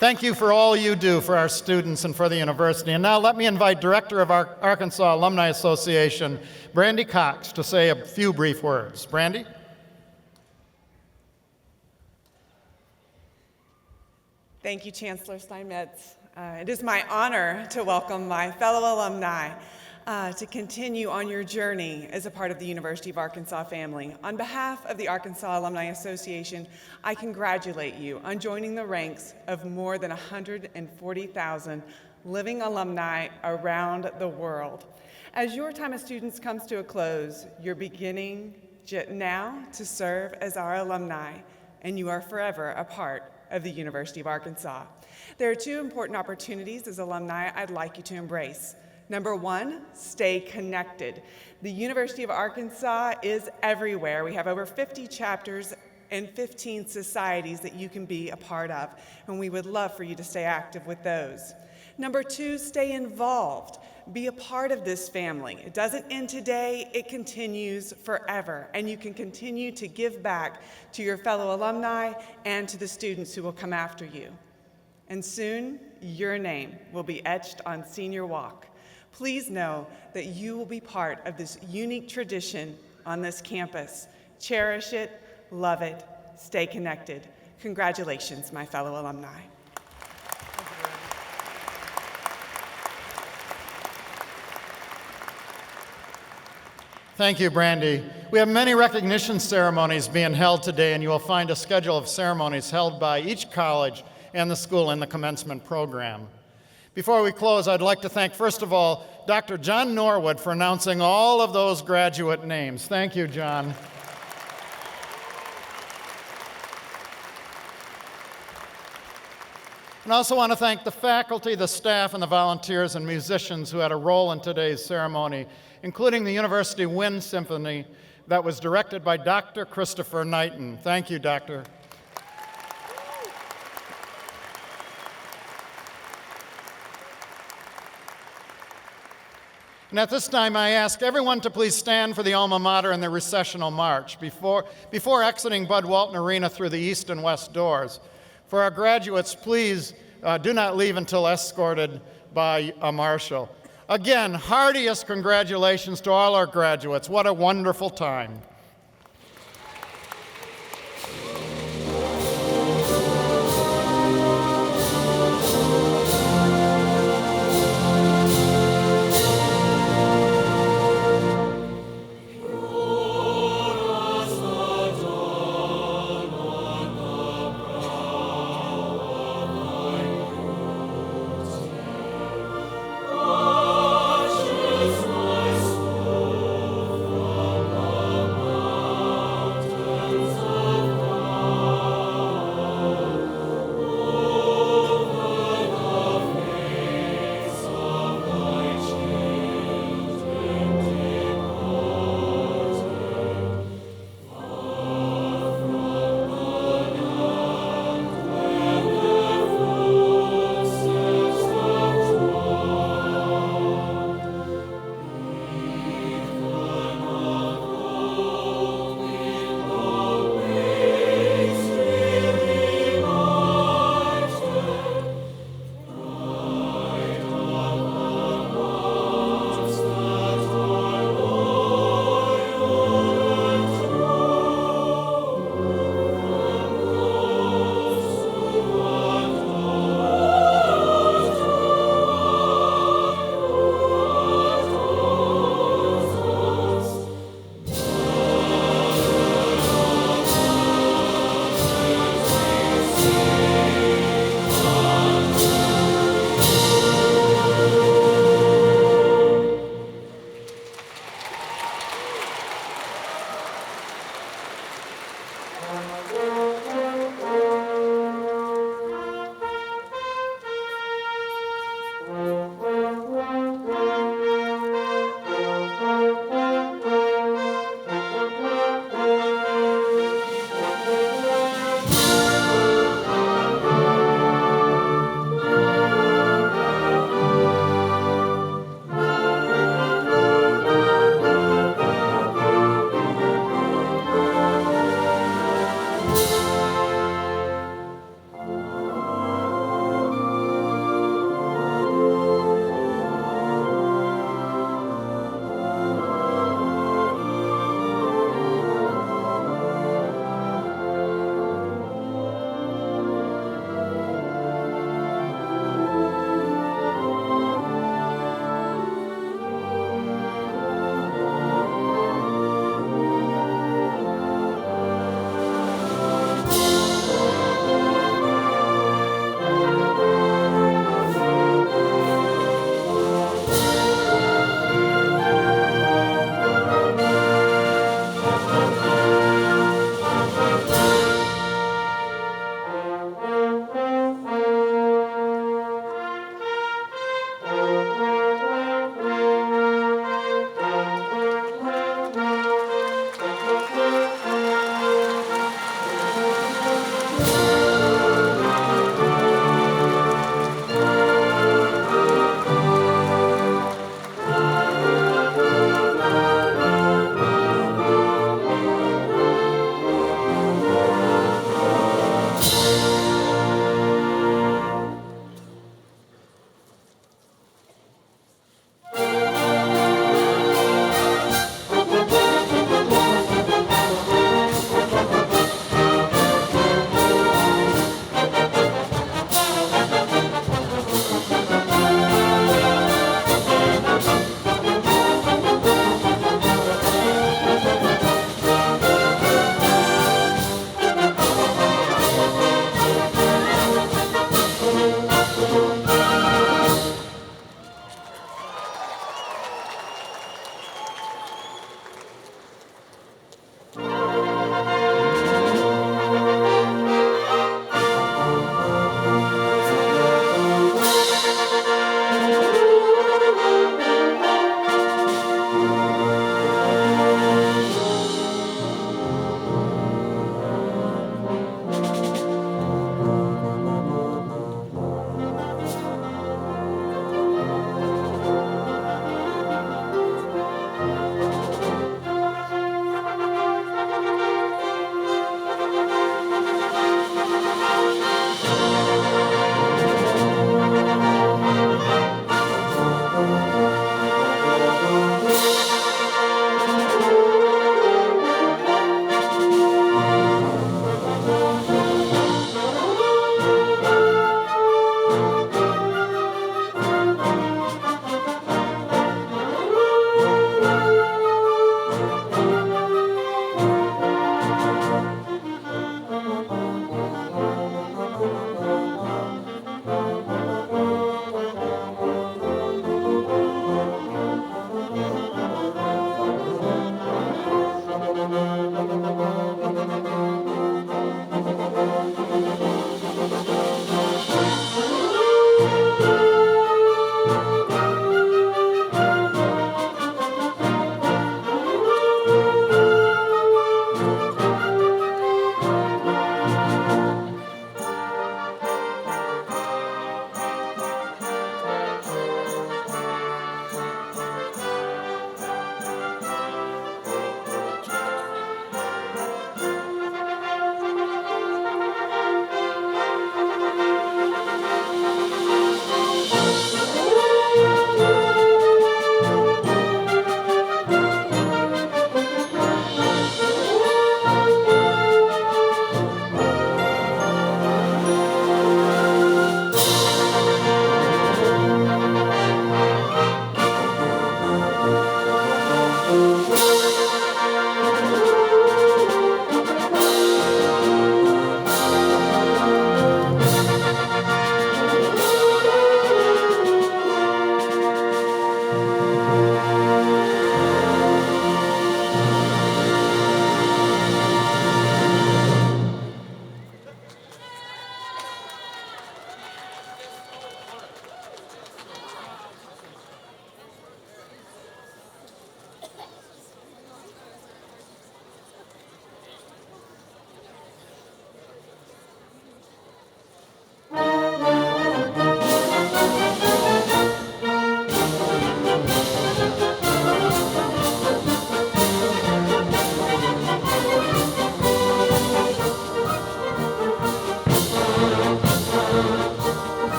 [SPEAKER 1] Thank you for all you do for our students and for the university. And now let me invite Director of our Arkansas Alumni Association, Brandy Cox, to say a few brief words. Brandy?
[SPEAKER 16] Thank you, Chancellor Steinmetz. It is my honor to welcome my fellow alumni to continue on your journey as a part of the University of Arkansas family. On behalf of the Arkansas Alumni Association, I congratulate you on joining the ranks of more than 140,000 living alumni around the world. As your time as students comes to a close, you're beginning now to serve as our alumni, and you are forever a part of the University of Arkansas. There are two important opportunities as alumni I'd like you to embrace. Number one, stay connected. The University of Arkansas is everywhere. We have over 50 chapters and 15 societies that you can be a part of, and we would love for you to stay active with those. Number two, stay involved. Be a part of this family. It doesn't end today, it continues forever, and you can continue to give back to your fellow alumni and to the students who will come after you. And soon, your name will be etched on Senior Walk. Please know that you will be part of this unique tradition on this campus. Cherish it, love it, stay connected. Congratulations, my fellow alumni.
[SPEAKER 1] Thank you, Brandy. We have many recognition ceremonies being held today, and you will find a schedule of ceremonies held by each college and the school in the commencement program. Before we close, I'd like to thank, first of all, Dr. John Norwood for announcing all of those graduate names. Thank you, John. And I also want to thank the faculty, the staff, and the volunteers and musicians who had a role in today's ceremony, including the University Wind Symphony that was directed by Dr. Christopher Knighton. Thank you, Doctor. And at this time, I ask everyone to please stand for the alma mater and the recessional march before exiting Bud Walton Arena through the east and west doors. For our graduates, please do not leave until escorted by a marshal. Again, heartiest congratulations to all our graduates. What a wonderful time.